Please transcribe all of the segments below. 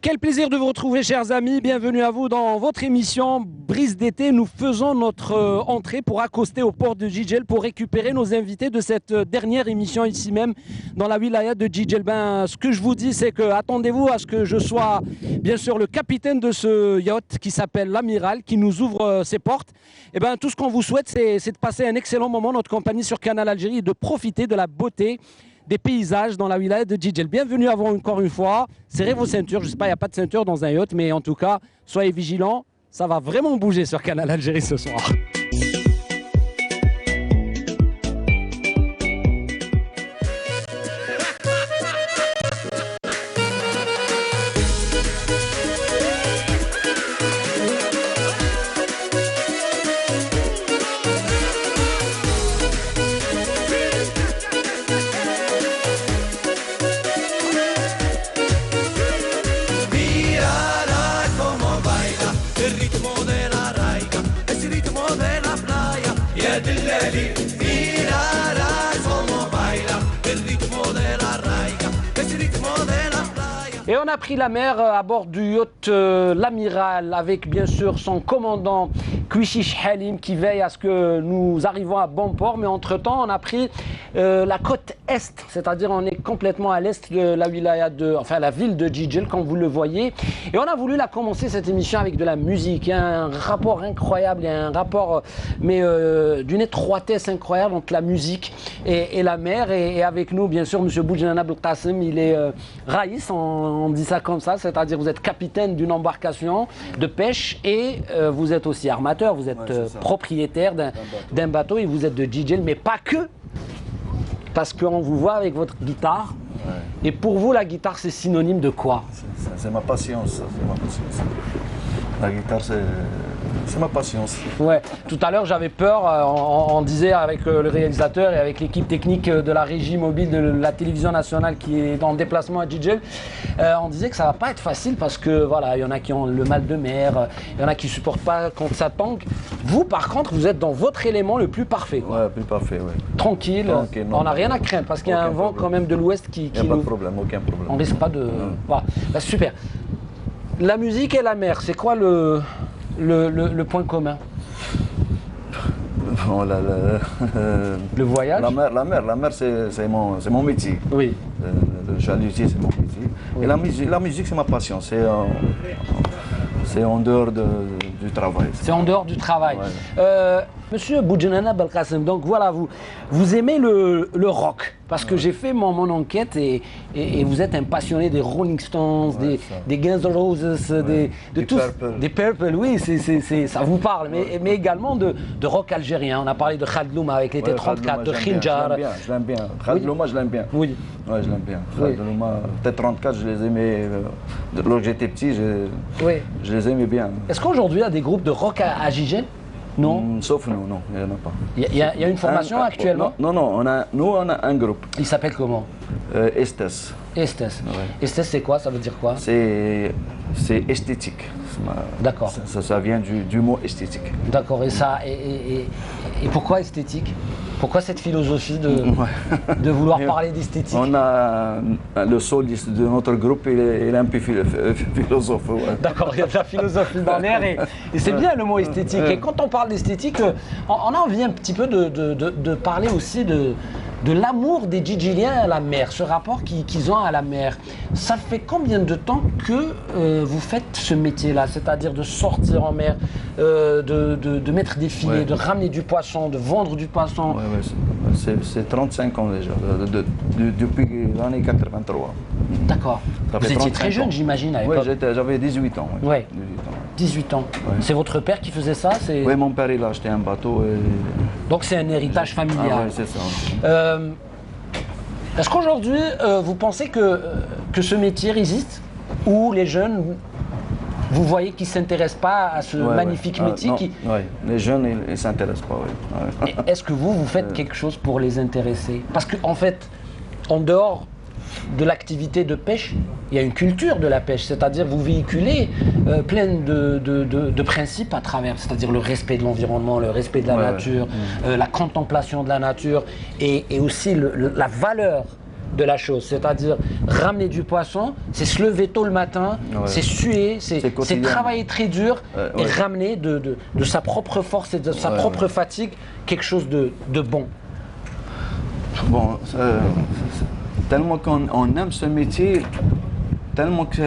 Quel plaisir de vous retrouver, chers amis. Bienvenue à vous dans votre émission Brise d'été. Nous faisons notre entrée pour accoster au port de Jijel pour récupérer nos invités de cette dernière émission ici même dans la wilaya de Jijel. Ce que je vous dis, c'est que attendez-vous à ce que je sois bien sûr le capitaine de ce yacht qui s'appelle l'Amiral, qui nous ouvre ses portes. Et tout ce qu'on vous souhaite, c'est de passer un excellent moment, notre compagnie sur Canal Algérie, et de profiter de la beauté des paysages dans la wilaya de Jijel. Bienvenue à vous encore une fois. Serrez vos ceintures. Je ne sais pas, il n'y a pas de ceinture dans un yacht, mais en tout cas, soyez vigilants. Ça va vraiment bouger sur Canal Algérie ce soir. Et on a pris la mer à bord du yacht l'Amiral avec bien sûr son commandant Kouichiche Halim qui veille à ce que nous arrivons à bon port. Mais entre-temps, on a pris la côte est, c'est-à-dire on est complètement à l'est de la wilaya la ville de Jijel, comme vous le voyez. Et on a voulu la commencer cette émission avec de la musique. Il y a un rapport incroyable, il y a un rapport d'une étroitesse incroyable entre la musique et la mer. Et avec nous, bien sûr, M. Boudjana Belkacem, il est raïs, on dit ça comme ça, c'est-à-dire vous êtes capitaine d'une embarcation de pêche et vous êtes aussi armateur, vous êtes propriétaire d'un bateau et vous êtes de Jijel, mais pas que, parce qu'on vous voit avec votre guitare. Ouais. Et pour vous, la guitare, c'est synonyme de quoi? C'est ma passion, ça. C'est ma passion, ça. La guitare, c'est ma passion. Ouais. Tout à l'heure, j'avais peur, on disait avec le réalisateur et avec l'équipe technique de la régie mobile de la télévision nationale qui est en déplacement à Jijel, on disait que ça va pas être facile parce que voilà, il y en a qui ont le mal de mer, il y en a qui supportent pas quand ça tangue. Vous, par contre, vous êtes dans votre élément le plus parfait. Quoi. Ouais, plus parfait, ouais. Tranquille, on n'a rien à craindre parce qu'il y a un vent quand même de l'ouest qui il n'y a pas de problème, aucun problème. On risque pas de... Voilà. Super. La musique et la mer, c'est quoi le point commun? Bon, le voyage. La mer, c'est mon métier. Oui. Le chalutier, c'est mon métier. Oui. Et la musique, c'est ma passion. C'est en dehors du travail. C'est en dehors du travail. Ouais. Monsieur Boudjana Belkacem, donc voilà, vous aimez le rock, parce que j'ai fait mon enquête et vous êtes un passionné des Rolling Stones, des Guns N' Roses, des Purple, oui, ça vous parle, mais également de rock algérien. On a parlé de Khadlouma avec l'été 34, de Khinjar. Je l'aime bien. Khadlouma, je l'aime bien. Oui. Ouais, je l'aime bien. Khadlouma, peut-être 34, je les aimais. Lorsque j'étais petit, je les aimais bien. Est-ce qu'aujourd'hui, il y a des groupes de rock à Jijel? Non. Sauf nous, non, il n'y en a pas. Il y a une formation actuellement? Non, nous on a un groupe. Il s'appelle comment? Estes. Estes. Ouais. Estes, c'est quoi? Ça veut dire quoi? C'est esthétique. D'accord. Ça vient du mot esthétique. D'accord. Et pourquoi esthétique? Pourquoi cette philosophie de vouloir parler d'esthétique? On a le soliste de notre groupe, il est un peu philosophe. Ouais. D'accord, il y a de la philosophie dans l'air et c'est bien le mot esthétique. Et quand on parle d'esthétique, on a envie un petit peu de parler aussi de l'amour des Djidjiliens à la mer, ce rapport qu'ils ont à la mer. Ça fait combien de temps que vous faites ce métier-là, c'est-à-dire de sortir en mer, de mettre des filets, de ramener du poisson, de vendre du poisson? C'est 35 ans déjà, depuis l'année 83. D'accord. Vous étiez très jeune, j'imagine, à l'époque. Oui, j'avais 18 ans. Oui. 18 ans. Ouais. C'est votre père qui faisait ça? Oui, mon père, il a acheté un bateau. Donc c'est un héritage familial. Ah, oui, c'est ça. Est-ce qu'aujourd'hui, vous pensez que ce métier résiste? Ou les jeunes, vous voyez qu'ils ne s'intéressent pas à ce magnifique métier Oui, les jeunes, ils ne s'intéressent pas. Ouais. Est-ce que vous faites quelque chose pour les intéresser? Parce qu'en fait, en dehors de l'activité de pêche, il y a une culture de la pêche, c'est-à-dire vous véhiculez plein de principes à travers, c'est-à-dire le respect de l'environnement, le respect de la nature, la contemplation de la nature et aussi la valeur de la chose. C'est-à-dire ramener du poisson, c'est se lever tôt le matin, c'est suer, c'est travailler très dur et ramener de sa propre force et de sa propre fatigue quelque chose de bon. Bon, tellement qu'on aime ce métier, tellement que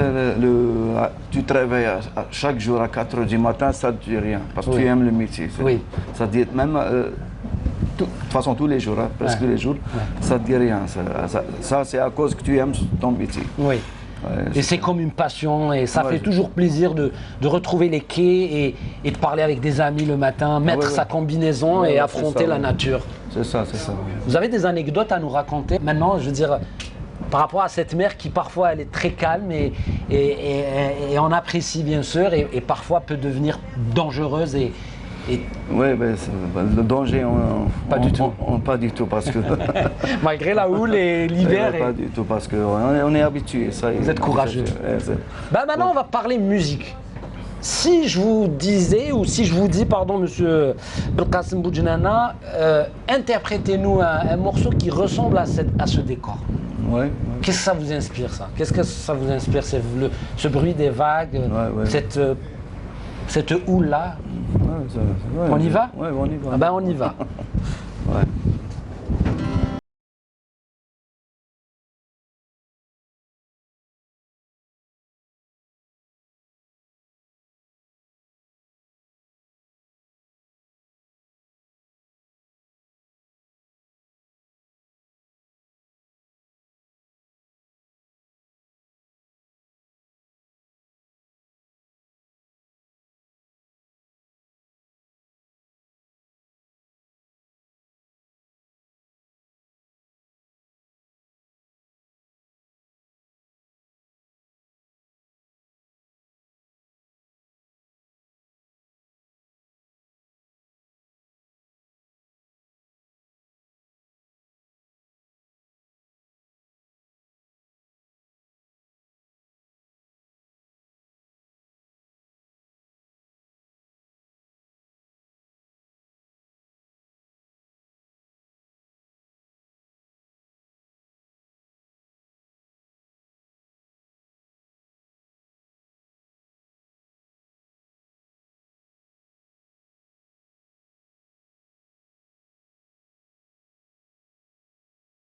tu te réveilles chaque jour à 4 h du matin, ça ne te dit rien, parce que tu aimes le métier. Oui. Ça te dit même, de toute façon tous les jours, hein, presque tous les jours, ça ne te dit rien. Ça c'est à cause que tu aimes ton métier. Oui. Et c'est comme une passion et ça fait toujours plaisir de retrouver les quais et de parler avec des amis le matin, mettre sa combinaison et affronter la nature. C'est ça, c'est ça. Vous avez des anecdotes à nous raconter maintenant, je veux dire, par rapport à cette mer qui parfois elle est très calme et on apprécie bien sûr et parfois peut devenir dangereuse Oui, ben, le danger, pas du tout parce que... Malgré la houle et l'hiver. Pas du tout parce qu'on est habitué. Vous êtes courageux. Ben, maintenant, on va parler musique. Si je vous disais, ou si je vous dis, pardon, monsieur Belkacem Boudjenana, interprétez-nous un morceau qui ressemble à ce décor. Ouais. Qu'est-ce que ça vous inspire, ça? Qu'est-ce que ça vous inspire? C'est ce bruit des vagues, cette houle-là. On y va? Oui, on y va. Ah ben, on y va. Ouais.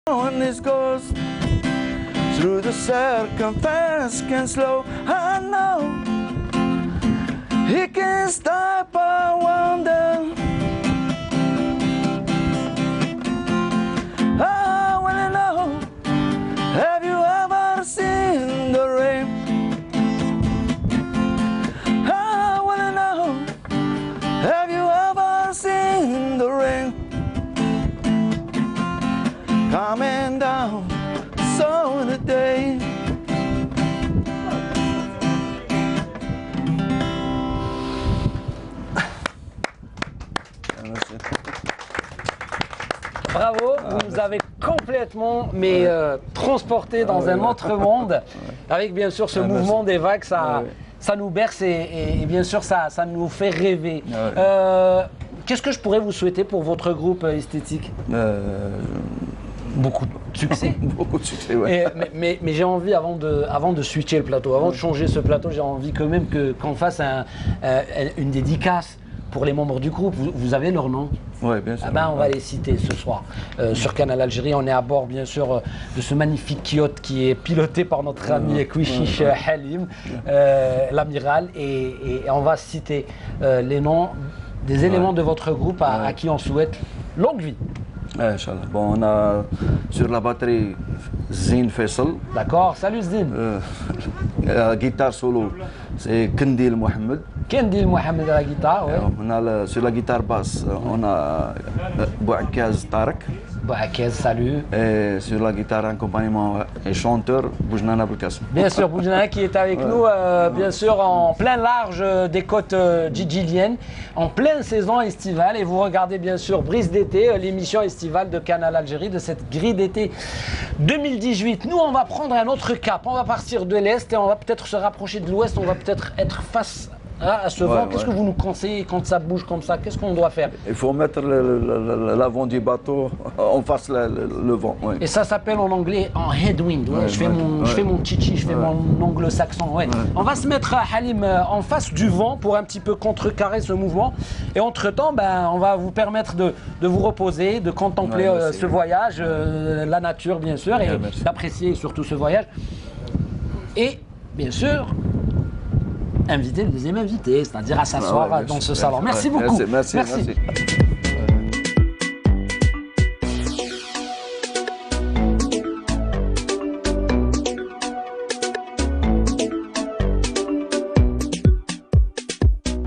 On this goes through the circumference can slow. I know he can stop. I wonder. I wanna know. Have you ever seen the rain? I wanna know. Have you ever seen the rain? Coming down, so the day. Bravo, vous nous avez complètement transporté dans un autre monde, avec bien sûr ce mouvement des vagues, ça nous berce et bien sûr ça nous fait rêver. Qu'est-ce que je pourrais vous souhaiter pour votre groupe esthétique? Beaucoup de succès. Beaucoup de succès, oui. Mais j'ai envie, avant de switcher le plateau, avant de changer ce plateau, j'ai envie quand même qu'on fasse une dédicace pour les membres du groupe. Vous avez leur nom? Oui, bien sûr. On va les citer ce soir. Sur Canal Algérie, on est à bord, bien sûr, de ce magnifique yacht qui est piloté par notre ami Kouchiche Halim, l'amiral. Et on va citer les noms des éléments de votre groupe à qui on souhaite longue vie. Inch'Allah. Bon, on a sur la batterie Zine Faisal. D'accord, salut Zine. La guitare solo, c'est Kendil Mohamed. Kendil Mohamed à la guitare, oui. Sur la guitare basse, on a Bouakaz Tarek. Bouakaz, salut. Et sur la guitare accompagnement et chanteur, Boudjenana Belkacem. Bien sûr, Boudjenana qui est avec nous, bien sûr, en plein large des côtes djidjiliennes, en pleine saison estivale. Et vous regardez bien sûr Brise d'été, l'émission estivale de Canal Algérie, de cette grille d'été 2018. Nous, on va prendre un autre cap. On va partir de l'Est et on va peut-être se rapprocher de l'Ouest. On va peut-être être face à ce vent. Qu'est-ce que vous nous conseillez quand ça bouge comme ça? Qu'est-ce qu'on doit faire? Il faut mettre l'avant du bateau en face le vent. Ouais. Et ça s'appelle en anglais en headwind. Ouais, je fais mon chichi, je fais mon anglo-saxon. Ouais. On va se mettre, Halim, en face du vent pour un petit peu contrecarrer ce mouvement. Et entre-temps, ben, on va vous permettre de vous reposer, de contempler ce voyage, la nature bien sûr, et d'apprécier surtout ce voyage. Et bien sûr, inviter le deuxième invité, c'est-à-dire à s'asseoir dans ce salon. Merci beaucoup. Merci.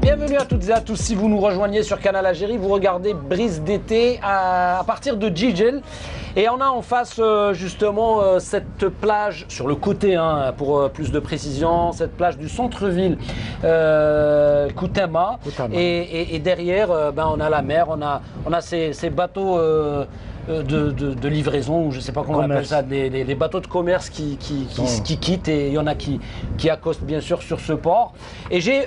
Bienvenue à toutes et à tous. Si vous nous rejoignez sur Canal Algérie, vous regardez Brise d'été à partir de Djidjel. Et on a en face justement cette plage sur le côté, hein, pour plus de précision, cette plage du centre-ville Koutama. Et derrière, ben, on a la mer, on a ces bateaux de livraison, ou je ne sais pas comment on appelle ça, les bateaux de commerce qui quittent, et il y en a qui accostent bien sûr sur ce port. Et j'ai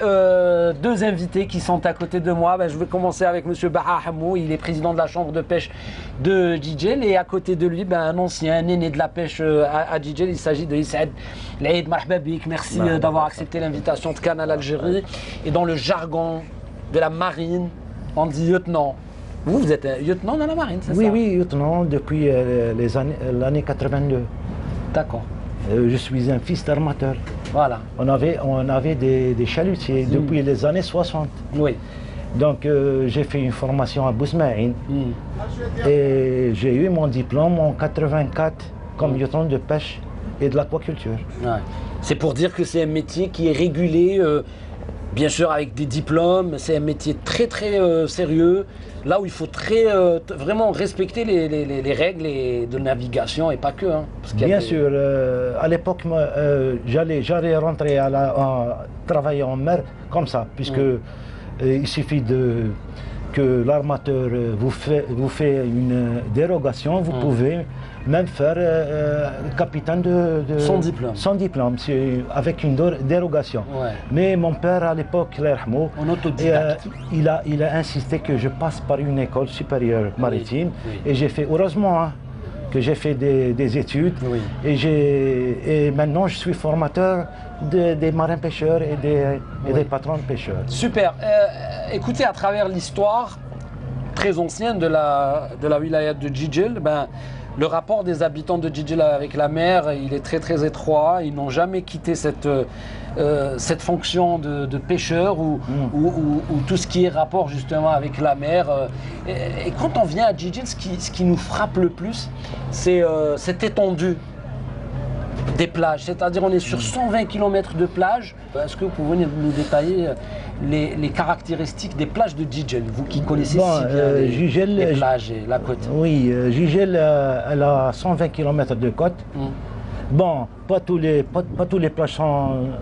deux invités qui sont à côté de moi. Ben, je vais commencer avec M. Baha Hamou, il est président de la chambre de pêche de Djidjel, et à côté de lui, ben, un ancien, un aîné de la pêche à Djidjel, il s'agit de Issaad Laïd Marhababik. Merci d'avoir accepté l'invitation de Canal Algérie. Et dans le jargon de la marine, on dit lieutenant. Vous êtes lieutenant dans la marine, c'est ça? Oui, lieutenant depuis l'année 82. D'accord. Je suis un fils d'armateur. Voilà. On avait des chalutiers depuis les années 60. Oui. Donc j'ai fait une formation à Bousmaïn et j'ai eu mon diplôme en 84 comme lieutenant de pêche et de l'aquaculture. Ouais. C'est pour dire que c'est un métier qui est régulé, bien sûr avec des diplômes, c'est un métier très sérieux, là où il faut vraiment respecter les règles de navigation et pas que. Hein, bien sûr, à l'époque, j'allais rentrer travailler en mer comme ça, puisque il suffit que l'armateur vous fait une dérogation, vous pouvez même faire capitaine sans diplôme. Sans diplôme, avec une dérogation. Ouais. Mais mon père à l'époque, en autodidacte, il a insisté que je passe par une école supérieure maritime, et j'ai fait, heureusement, hein, que j'ai fait des études, et maintenant je suis formateur des marins pêcheurs et des patrons de pêcheurs. Super. Écoutez, à travers l'histoire très ancienne de la wilaya de Djidjel, ben, le rapport des habitants de Djidjel avec la mer, il est très étroit. Ils n'ont jamais quitté cette fonction de pêcheur ou tout ce qui est rapport justement avec la mer. Et quand on vient à Djidjel, ce qui nous frappe le plus, c'est cette étendue des plages. C'est-à-dire on est sur 120 km de plage. Est-ce que vous pouvez nous détailler les caractéristiques des plages de Djidjel, vous qui connaissez si bien les plages et la côte? Oui, Djidjel, elle a 120 km de côte. Bon, pas tous les plages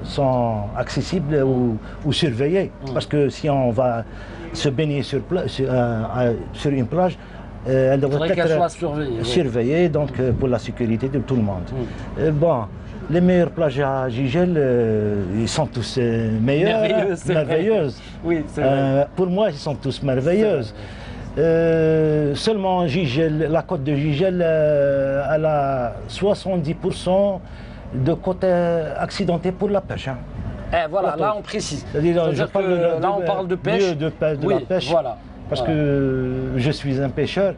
sont accessibles ou surveillées, parce que si on va se baigner sur une plage, elle devrait être surveillée, donc pour la sécurité de tout le monde. Bon, les meilleures plages à Djidjel, ils sont tous merveilleuses. Oui, c'est vrai. Pour moi, ils sont tous merveilleuses. Seulement Djidjel, la côte de Djidjel, elle a 70% de côtes accidentées pour la pêche. Hein. Voilà, là on précise. Là on parle de pêche. De la pêche. Voilà. Parce que je suis un pêcheur.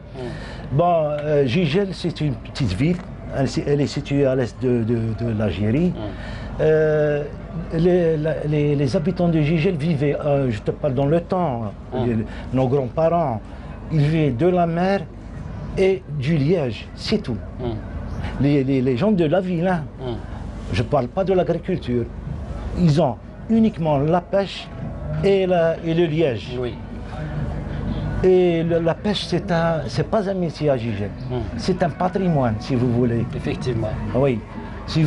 Bon, Djidjel, c'est une petite ville. Elle est située à l'est de l'Algérie. Les habitants de Djidjel vivaient, je te parle dans le temps, nos grands-parents, ils vivaient de la mer et du liège, c'est tout. Les gens de la ville, hein, je ne parle pas de l'agriculture, ils ont uniquement la pêche et le liège. Oui. Et la pêche, c'est pas un métier à Djidjel, c'est un patrimoine, si vous voulez. Effectivement. Oui. Si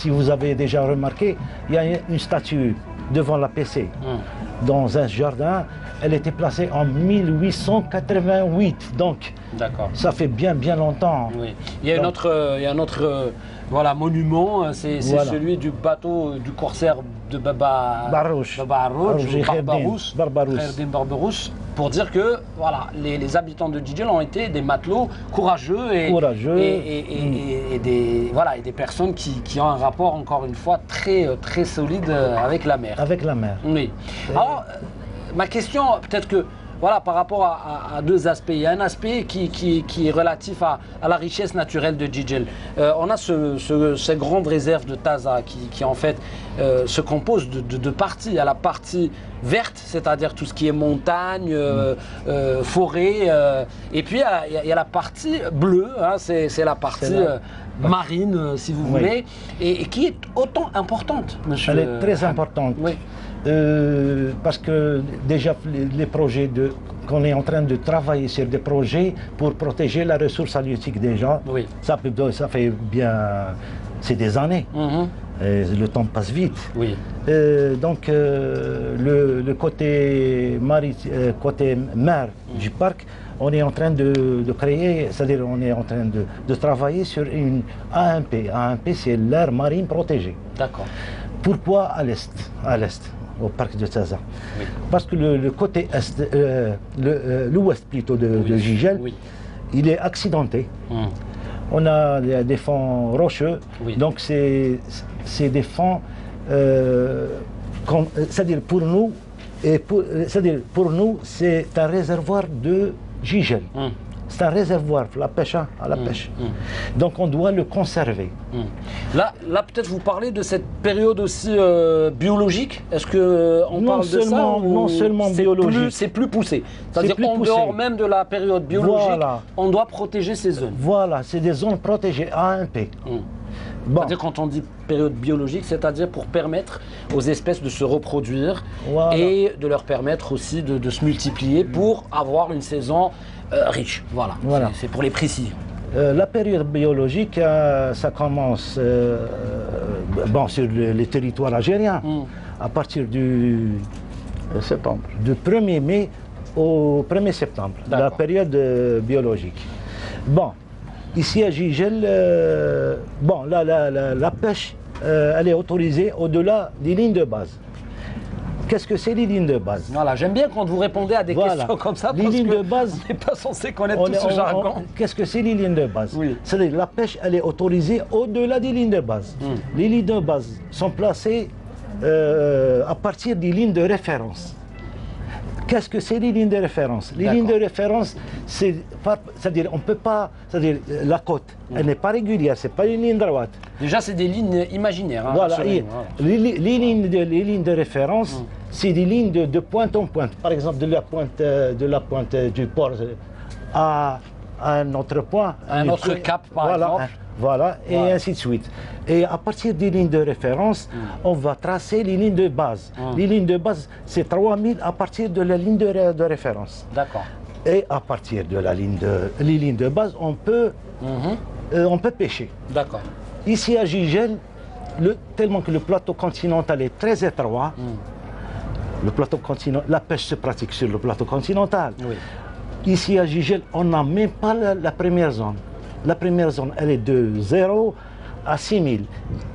vous avez déjà remarqué, il y a une statue devant la PC, dans un jardin. Elle était placée en 1888, donc ça fait bien longtemps. Oui. Il y a un autre Voilà, monument, c'est Voilà. celui du bateau du corsaire de Barrouche. Barbarouche, Barbarouche. Khaireddin Barbarouche, pour dire que voilà, les habitants de Djidjel ont été des matelots courageux et des personnes qui ont un rapport, encore une fois, très solide avec la mer. Avec la mer. Oui. Alors, ma question, peut-être que, voilà, par rapport à deux aspects. Il y a un aspect qui est relatif à la richesse naturelle de Djidjel. On a ces grandes réserves de Taza qui en fait, se composent de parties. Il y a la partie verte, c'est-à-dire tout ce qui est montagne, forêt. Et puis, il y a la partie bleue, hein, c'est la partie marine, si vous voulez, et qui est autant importante, monsieur. Elle est très importante. Oui. Parce que déjà les projets qu'on est en train de travailler sur des projets pour protéger la ressource halieutique des gens, Oui. ça fait bien, c'est des années. Et le temps passe vite. Oui. Donc le côté mer du parc, on est en train de créer, c'est-à-dire on est en train de travailler sur une AMP. AMP, c'est l'aire marine protégée. D'accord. Pourquoi à l'est, au parc de Taza? Oui. Parce que le côté est, l'ouest plutôt de Djidjel, Oui. il est accidenté. On a des fonds rocheux, Oui. donc c'est des fonds, c'est-à-dire pour nous, c'est un réservoir de Djidjel. C'est un réservoir pour la pêche, à la pêche. Donc on doit le conserver. Là peut-être vous parlez de cette période aussi biologique. Est-ce qu'on parle de ça non seulement biologique. C'est plus poussé. C'est-à-dire qu'en dehors même de la période biologique, voilà. On doit protéger ces zones. Voilà, c'est des zones protégées AMP. Bon. C'est-à-dire quand on dit période biologique, c'est-à-dire pour permettre aux espèces de se reproduire Voilà. et de leur permettre aussi de se multiplier pour avoir une saison riche. Voilà. C'est pour les précis. La période biologique, ça commence sur les territoires algériens à partir du septembre, du 1er mai au 1er septembre, la période biologique. Bon, ici à Djidjel, la pêche, elle est autorisée au-delà des lignes de base. Qu'est-ce que c'est les lignes de base? Voilà, j'aime bien quand vous répondez à des questions comme ça, parce lignes que de base, on n'est pas censé connaître tout ce jargon. Qu'est-ce que c'est les lignes de base? Oui. C'est-à-dire la pêche, elle est autorisée au-delà des lignes de base. Les lignes de base sont placées à partir des lignes de référence. Qu'est-ce que c'est les lignes de référence? Les lignes de référence, c'est-à-dire on peut pas, c'est-à-dire la côte, elle n'est pas régulière, c'est pas une ligne droite. Déjà, c'est des lignes imaginaires. Hein, voilà, les lignes de référence, c'est des lignes de pointe en pointe. Par exemple, de la pointe du port à un autre point. Un autre cap, par exemple. Voilà, et ainsi de suite. Et à partir des lignes de référence, on va tracer les lignes de base. Les lignes de base, c'est 3000 à partir de la ligne de référence. D'accord. Et à partir de les lignes de base, on peut pêcher. D'accord. Ici à Djidjel, tellement que le plateau continental est très étroit, la pêche se pratique sur le plateau continental. Oui. Ici à Djidjel, on n'a même pas la première zone. La première zone, elle est de 0 à 6000.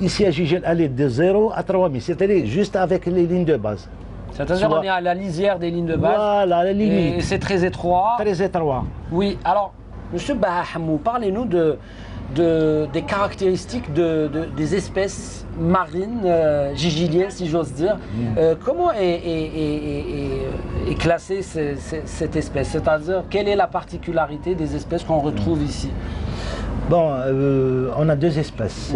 Ici à Djidjel, elle est de 0 à 3000, c'est-à-dire juste avec les lignes de base. C'est-à-dire qu'on est à la lisière des lignes de base. Voilà, la limite. Et c'est très étroit. Très étroit. Oui, alors, monsieur Bahamou, parlez-nous des caractéristiques des espèces marines djidjeliennes, si j'ose dire. Comment est classée cette espèce? C'est-à-dire, quelle est la particularité des espèces qu'on retrouve ici? Bon, on a deux espèces.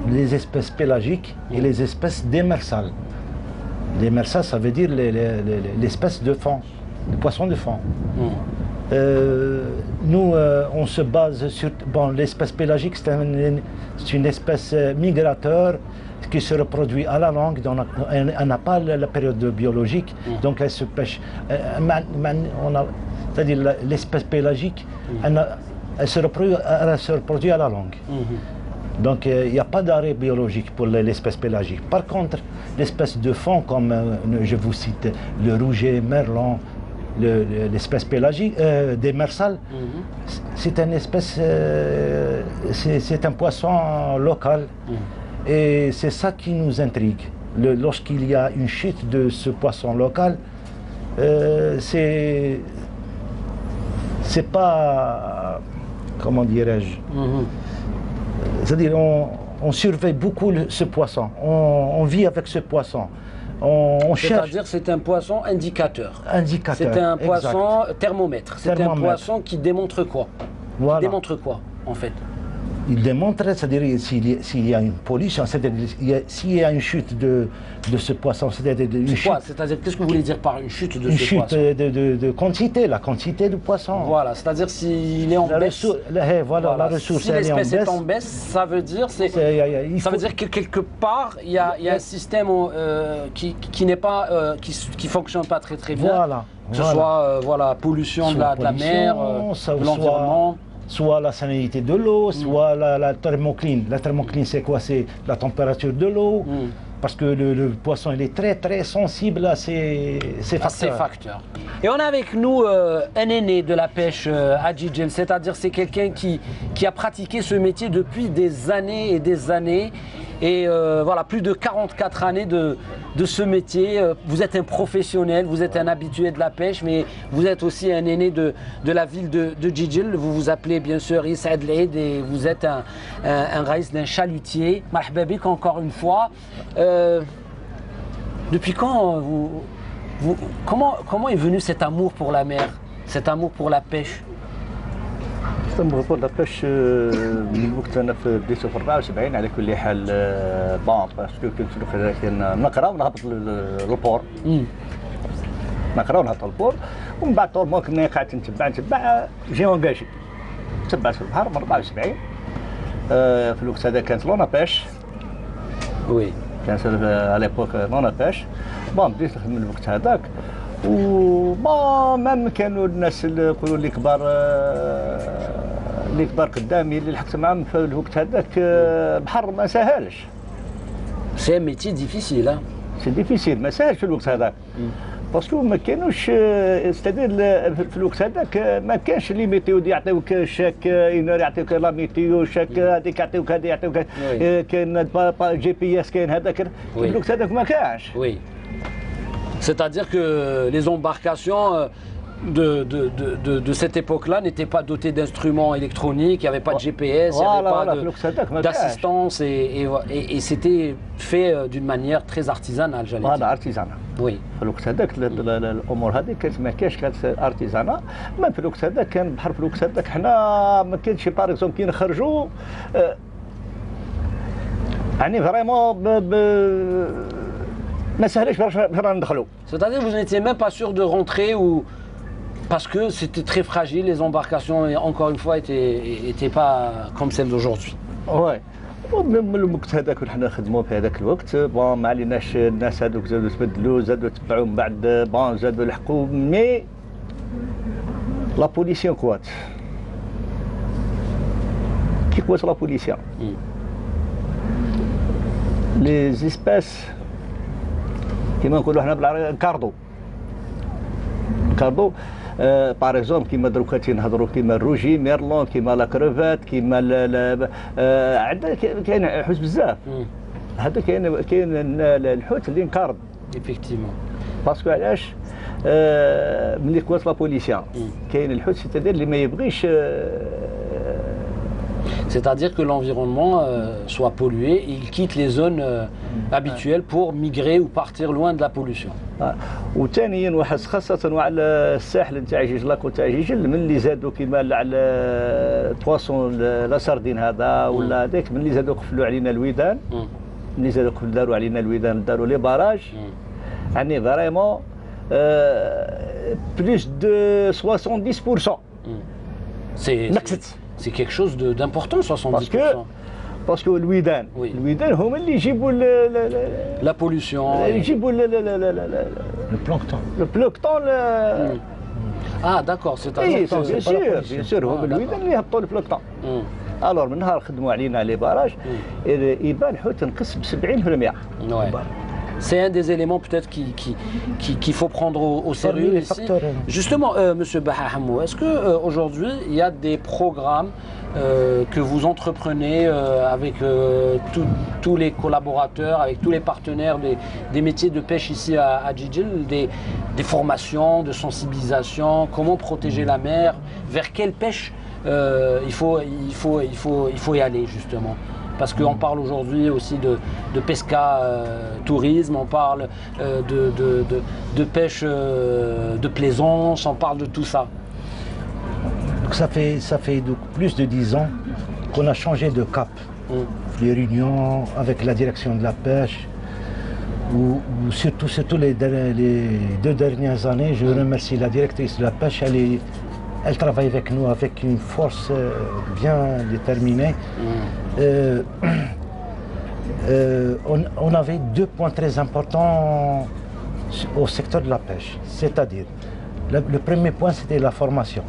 Les espèces pélagiques et les espèces démersales. Démersales, ça veut dire l'espèce de fond, le poisson de fond. Nous, on se base sur... Bon, l'espèce pélagique, c'est une espèce migrateur qui se reproduit à la longue. Elle n'a pas la période biologique, donc elle se pêche. C'est-à-dire l'espèce pélagique, elle se reproduit à la longue. Donc il n'y a pas d'arrêt biologique pour l'espèce pélagique. Par contre, l'espèce de fond, comme je vous cite le rouget, merlan, l'espèce pélagique, des mersales. C'est une espèce, c'est un poisson local. Et c'est ça qui nous intrigue. Lorsqu'il y a une chute de ce poisson local, c'est pas, comment dirais-je, c'est-à-dire on surveille beaucoup ce poisson, on vit avec ce poisson. On cherche. C'est-à-dire c'est un poisson indicateur. Indicateur. C'est un poisson exact. thermomètre. C'est un poisson qui démontre quoi? Voilà. Qui démontre quoi en fait? Il démontre, c'est-à-dire s'il y a une pollution, c'est-à-dire s'il y a une chute de ce poisson, c'est-à-dire une chute. C'est-à-dire qu'est-ce que vous voulez dire par une chute de ce poisson? Une chute de quantité, la quantité du poisson. Voilà, c'est-à-dire s'il est en baisse. Voilà, la ressource si l'espèce est en baisse, ça veut dire que quelque part il y a un système qui n'est pas qui fonctionne pas très bien. Voilà. Que ce soit pollution de la mer, de l'environnement. Soit la salinité de l'eau, soit la thermocline. La thermocline, c'est quoi? C'est la température de l'eau. Parce que le poisson, il est très sensible à ces facteurs. Et on a avec nous un aîné de la pêche à Djidjel, c'est-à-dire c'est quelqu'un qui a pratiqué ce métier depuis des années et des années. Et voilà, plus de 44 années de ce métier. Vous êtes un professionnel, vous êtes un habitué de la pêche, mais vous êtes aussi un aîné de la ville de Djidjel. Vous vous appelez bien sûr Issa Adlaïd et vous êtes un raïs d'un chalutier. Marhaba bik encore une fois. Depuis quand comment est venu cet amour pour la mer, cet amour pour la pêche? الأمور لاباش من وقت انا بديت في 74 على كل حال بون باسكو كنت نقرا ونهبط للبور نقرا ونهبط للبور ومن بعد طول كنا قاعد نتبع جي اونجاجي تبعت في البحر من 74 في الوقت هذا كانت لونا باش وي كانت على ليبوك لونا باش بون بديت نخدم من الوقت هذاك وبون مام كانوا الناس اللي يقولوا لي كبار قدامي اللي لحقت معاهم في الوقت هذاك بحر ما ساهلش. سي ان ميتي ديفيسيل سي ديفيسيل ما ساهلش في الوقت هذاك باسكو ما كانوش ستادير في الوقت هذاك ما كانش لي ميتيو يعطيوك شاك ينور يعطيوك لا ميتيو شاك هذيك يعطيوك هذه يعطيوك كاين جي بي اس كاين هذاك في الوقت هذاك ما كانش. وي c'est-à-dire que les embarcations de cette époque-là n'étaient pas dotées d'instruments électroniques, il n'y avait pas de GPS, il n'y avait pas d'assistance et c'était fait d'une manière très artisanale, j'allais dire. Voilà, artisanal. Oui. في الوقت هذاك الامور هذه كانت ما كانش كانت ارتيزانا ما في الوقت هذاك كان البحر في الوقت هذاك حنا ما كانش باغ اكزومبل كي نخرجوا يعني فريمون ما سهلش باش ندخلوا. C'est-à-dire que vous n'étiez même pas sûr de rentrer ou parce que c'était très fragile, les embarcations encore une fois étaient pas comme celles d'aujourd'hui. Ouais. ومن الوقت هذاك وحنا نخدموا في هذاك الوقت بون ما عليناش الناس هذوك زادوا تبدلوا زادوا تبعوا من بعد بون زادوا لحقوا مي لا بوليسيون كوات كي كوات لا بوليسيون لي زيسباس كيما نقولوا حنا بالعربي كاردو باغ اكزومبل كيما دروكا تنهضروا كيما الروجي ميرلون كيما لا كروفات كيما عندنا كاين حوت بزاف هذا كاين الحوت اللي انقرض effectivement باسكو علاش ملي كوات لا بوليسيون كاين الحوت سيتادير اللي ما يبغيش c'est-à-dire que l'environnement soit pollué et il quitte les zones habituelles pour migrer ou partir loin de la pollution. وثانيا واحد خاصة وعلى الساحل نتاع جيج لاكو تاع جيجل ملي زادوا كيما على البواسون لا سردين هذا ولا هذاك ملي زادوا قفلوا علينا الويدان ملي زادوا داروا علينا الويدان داروا لي باراج يعني فريمون بلوس دو 70% نقصت. C'est quelque chose d'important, 70%. Parce que الويدان هما اللي يجيبوا la pollution. يجيبوا البلوكتون. Ah d'accord, c'est-à-dire bien sûr هما الويدان اللي يهبطوا البلوكتون. الور من نهار خدموا علينا لي باراج يبان حوت نقص ب 70%. C'est un des éléments peut-être qu'il faut prendre au sérieux les ici. facteurs, Justement, Monsieur Bahahamou, est-ce qu'aujourd'hui, il y a des programmes que vous entreprenez avec tous les collaborateurs, avec tous les partenaires des métiers de pêche ici à Djidjel, des formations de sensibilisation, comment protéger la mer, vers quelle pêche il faut y aller justement? Parce qu'on parle aujourd'hui aussi de pesca tourisme, on parle de pêche de plaisance, on parle de tout ça. Donc ça fait donc plus de 10 ans qu'on a changé de cap. Les réunions avec la direction de la pêche, ou surtout les 2 dernières années, je remercie la directrice de la pêche, elle travaille avec nous avec une force bien déterminée. On avait 2 points très importants au secteur de la pêche, c'est-à-dire le premier point c'était la formation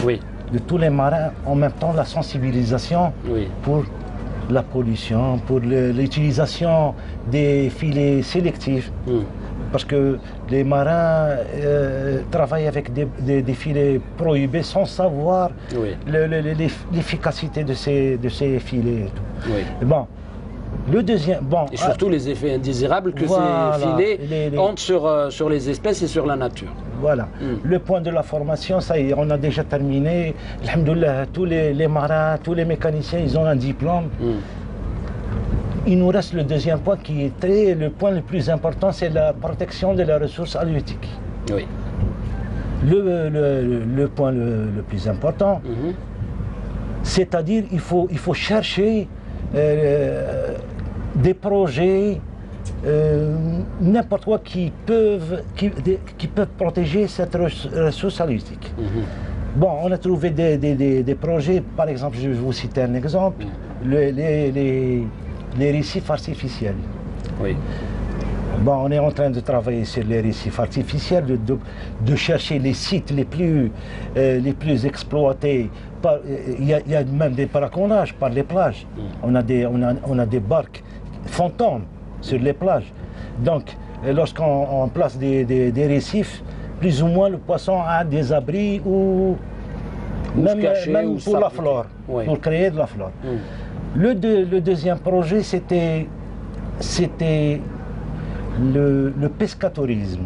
de tous les marins, en même temps la sensibilisation pour la pollution, pour l'utilisation des filets sélectifs. Parce que les marins travaillent avec des filets prohibés sans savoir l'efficacité de ces filets. Bon, le deuxième, et surtout les effets indésirables que ces filets ont sur les espèces et sur la nature. Voilà. Le point de la formation, ça y est, on a déjà terminé. Alhamdoulilah, tous les marins, tous les mécaniciens, ils ont un diplôme. Il nous reste le deuxième point qui est le point le plus important, c'est la protection de la ressource halieutique. Le point le plus important, c'est-à-dire il faut chercher des projets, n'importe quoi qui peuvent protéger cette ressource halieutique. Bon, on a trouvé des projets, par exemple, je vais vous citer un exemple, les récifs artificiels. Bon, on est en train de travailler sur les récifs artificiels, de chercher les sites les plus exploités. Il y a même des braconnages par les plages. On a des barques fantômes sur les plages. Donc, lorsqu'on place des récifs, plus ou moins le poisson a des abris ou même pour la flore, pour créer de la flore. Le deuxième projet, c'était le pescatourisme.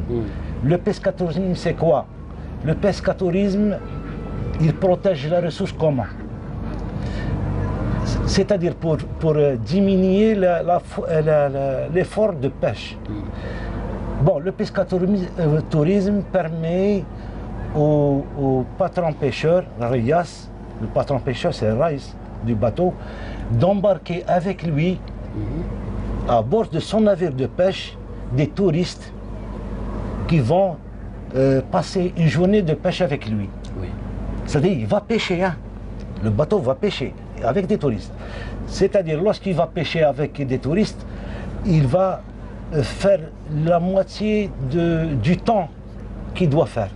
Le pescatourisme, c'est quoi? Le pescatourisme, il protège la ressource comment? C'est-à-dire pour diminuer l'effort de pêche. Bon, le pescatourisme permet au patron pêcheur, Rias, le patron pêcheur, c'est Raïs du bateau, d'embarquer avec lui à bord de son navire de pêche des touristes qui vont passer une journée de pêche avec lui. C'est-à-dire il va pêcher, hein. Le bateau va pêcher avec des touristes. C'est-à-dire lorsqu'il va pêcher avec des touristes, il va faire la moitié du temps qu'il doit faire.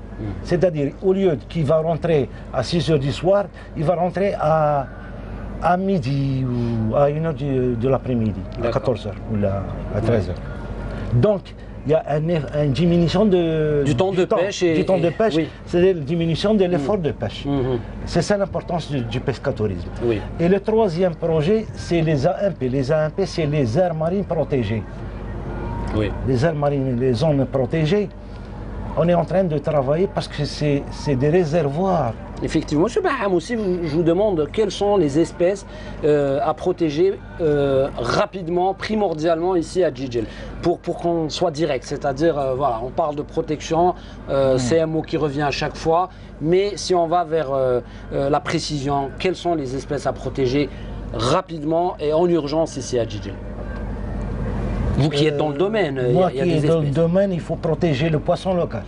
C'est-à-dire au lieu qu'il va rentrer à 6 h du soir, il va rentrer à midi ou à 1 h de l'après-midi, à 14 h ou à 13 h. Donc, il y a une diminution du temps de pêche, c'est-à-dire une diminution de l'effort de pêche. C'est ça l'importance du pescatourisme. Et le troisième projet, c'est les AMP. Les AMP, c'est les aires marines protégées. Les aires marines, les zones protégées, on est en train de travailler parce que c'est des réservoirs. Effectivement. Monsieur Baham aussi, je vous demande quelles sont les espèces à protéger rapidement, primordialement ici à Djidjel, pour qu'on soit direct. C'est-à-dire, voilà, on parle de protection, c'est un mot qui revient à chaque fois, mais si on va vers la précision, quelles sont les espèces à protéger rapidement et en urgence ici à Djidjel? Vous qui êtes dans le domaine, moi qui est dans le domaine, il faut protéger le poisson local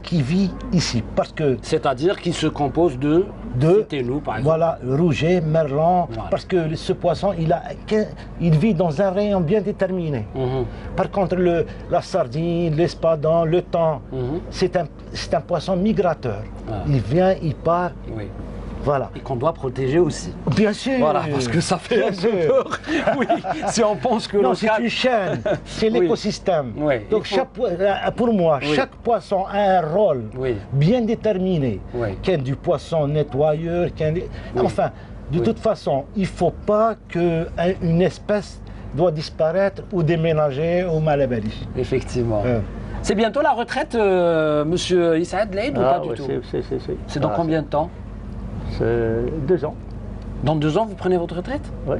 qui vit ici, parce que c'est-à-dire qui se compose de citez-nous, par exemple. Voilà, rouget, merlan, parce que ce poisson il vit dans un rayon bien déterminé. Par contre la sardine, l'espadon, le thon, c'est un poisson migrateur. Il vient, il part. Voilà. Et qu'on doit protéger aussi. Bien sûr. Voilà, parce que ça fait un peu peur. Oui, si on pense que non, c'est local... une chaîne, c'est Oui. l'écosystème. Oui, Donc, il faut- pour moi, Oui. chaque poisson a un rôle Oui. bien déterminé. Oui. Qu'il y ait du poisson nettoyeur, enfin, de Oui. toute façon, il ne faut pas qu'une espèce doit disparaître ou déménager au Malabali. Effectivement. Euh. C'est bientôt la retraite, monsieur Issaad Laïd, ou pas du ouais, tout? C'est dans Ah, combien de temps? C'est 2 ans. Dans 2 ans, vous prenez votre retraite? Oui.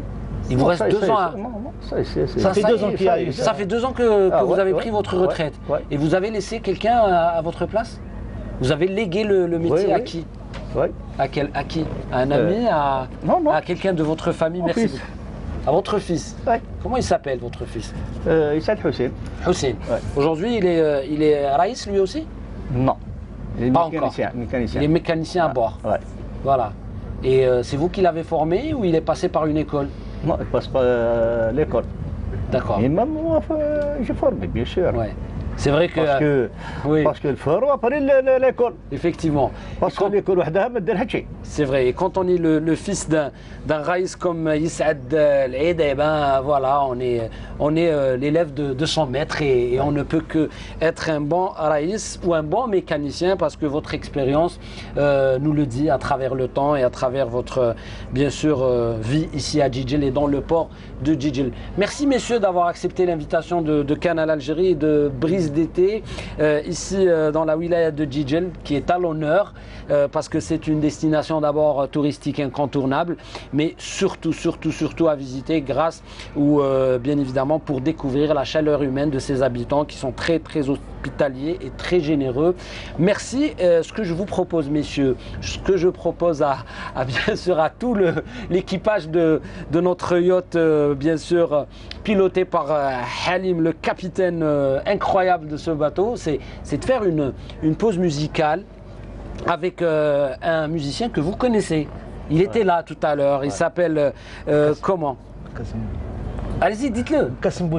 Il vous reste 2 ans à... Non, c'est- Ça fait y 2 ans est, qu'il y a eu Ça fait 2 ans que Ah, vous ouais, avez ouais, pris votre ouais, retraite. ouais. Et vous avez laissé quelqu'un à votre place? Vous avez légué le métier Oui, à oui. qui? Oui. À qui? À un ami? non. À quelqu'un de votre famille? Mon Merci fils. beaucoup. À votre fils? Ouais. Comment il s'appelle, votre fils? Issad Hussein. Hussein. Ouais. Aujourd'hui, il est Raïs lui aussi? Non. Il est Pas mécanicien. Il est mécanicien à bord. Ouais. Voilà. Et c'est vous qui l'avez formé ou il est passé par une école? Non, il passe pas l'école. D'accord. Et même moi, j'ai formé, bien sûr. Ouais. C'est vrai que... oui, Parce que le fort, après l'école. effectivement. Parce Et que quand- l'école وحدها ما ديرها شيء. C'est vrai. Et quand on est le fils d'un raïs comme Yisad Laïd, eh ben voilà, on est l'élève de son maître et on ne peut que être un bon raïs ou un bon mécanicien parce que votre expérience nous le dit à travers le temps et à travers votre, bien sûr, vie ici à Djidjel et dans le port de Djidjel. Merci messieurs d'avoir accepté l'invitation de Canal Algérie et de Brise d'été ici dans la wilaya de Djidjel qui est à l'honneur parce que c'est une destination d'abord touristique incontournable mais surtout à visiter grâce ou bien évidemment pour découvrir la chaleur humaine de ses habitants qui sont très hospitaliers et très généreux. Merci. Ce que je vous propose messieurs, ce que je propose à bien sûr à tout l'équipage de notre yacht bien sûr piloté par Halim, le capitaine incroyable de ce bateau, c'est de faire une pause musicale avec un musicien que vous connaissez. Il était là tout à l'heure, il s'appelle comment? Allez-y, dites-le. Kassim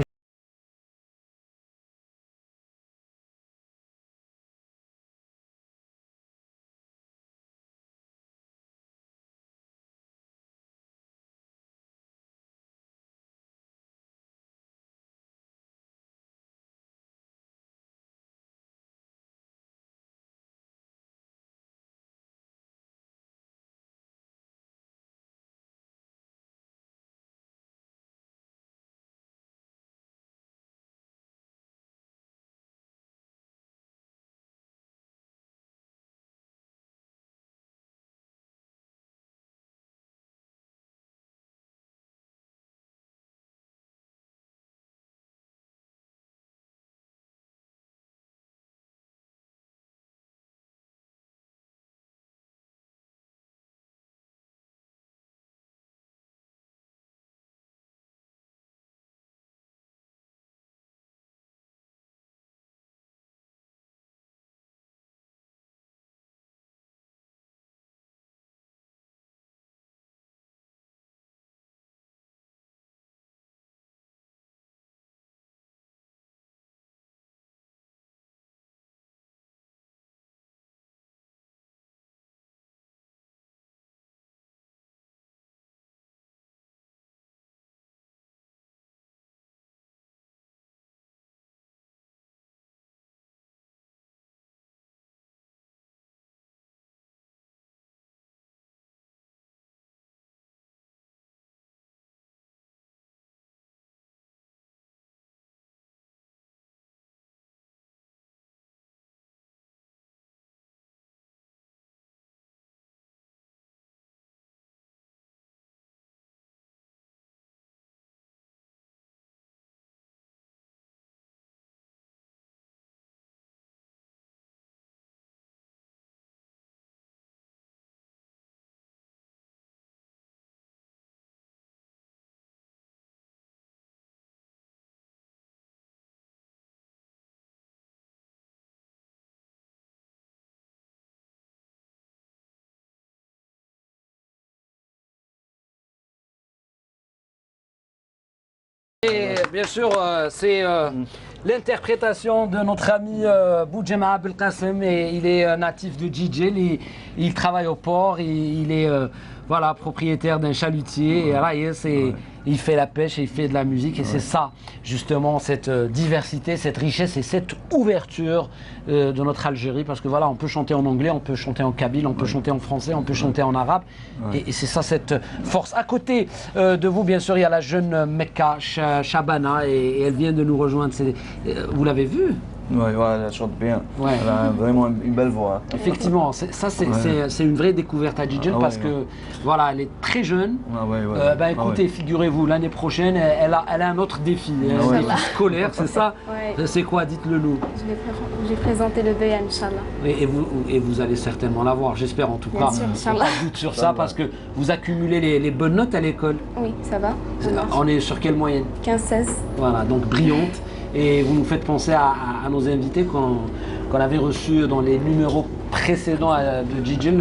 Et bien sûr, c'est l'interprétation de notre ami Boudjema Abdelkassem. Et il est natif de Djidjel, il travaille au port, il est voilà, propriétaire d'un chalutier. Et là, il fait la pêche et il fait de la musique. Et c'est ça, justement, cette diversité, cette richesse et cette ouverture de notre Algérie. Parce que voilà, on peut chanter en anglais, on peut chanter en kabyle, on peut chanter en français, on peut chanter en arabe. Et c'est ça, cette force. À côté de vous, bien sûr, il y a la jeune Mecca Shabana et elle vient de nous rejoindre. Vous l'avez vue? Ouais, elle chante bien. Ouais. Elle a vraiment une belle voix. Effectivement, c'est une vraie découverte à Djidjel parce que voilà, elle est très jeune. Écoutez, figurez-vous, l'année prochaine, elle a un autre défi, un défi scolaire, c'est ça? C'est quoi? Dites-le nous. J'ai présenté le BN, Inch'Allah. Et vous allez certainement l'avoir, j'espère en tout cas. Bien sûr, Inch'Allah. Pas de doute sur ça parce que vous accumulez les bonnes notes à l'école. Oui, ça va. On est sur quelle moyenne? 15-16. Voilà, donc brillante. Et vous nous faites penser à nos invités qu'on avait reçus dans les numéros précédents de Djidjel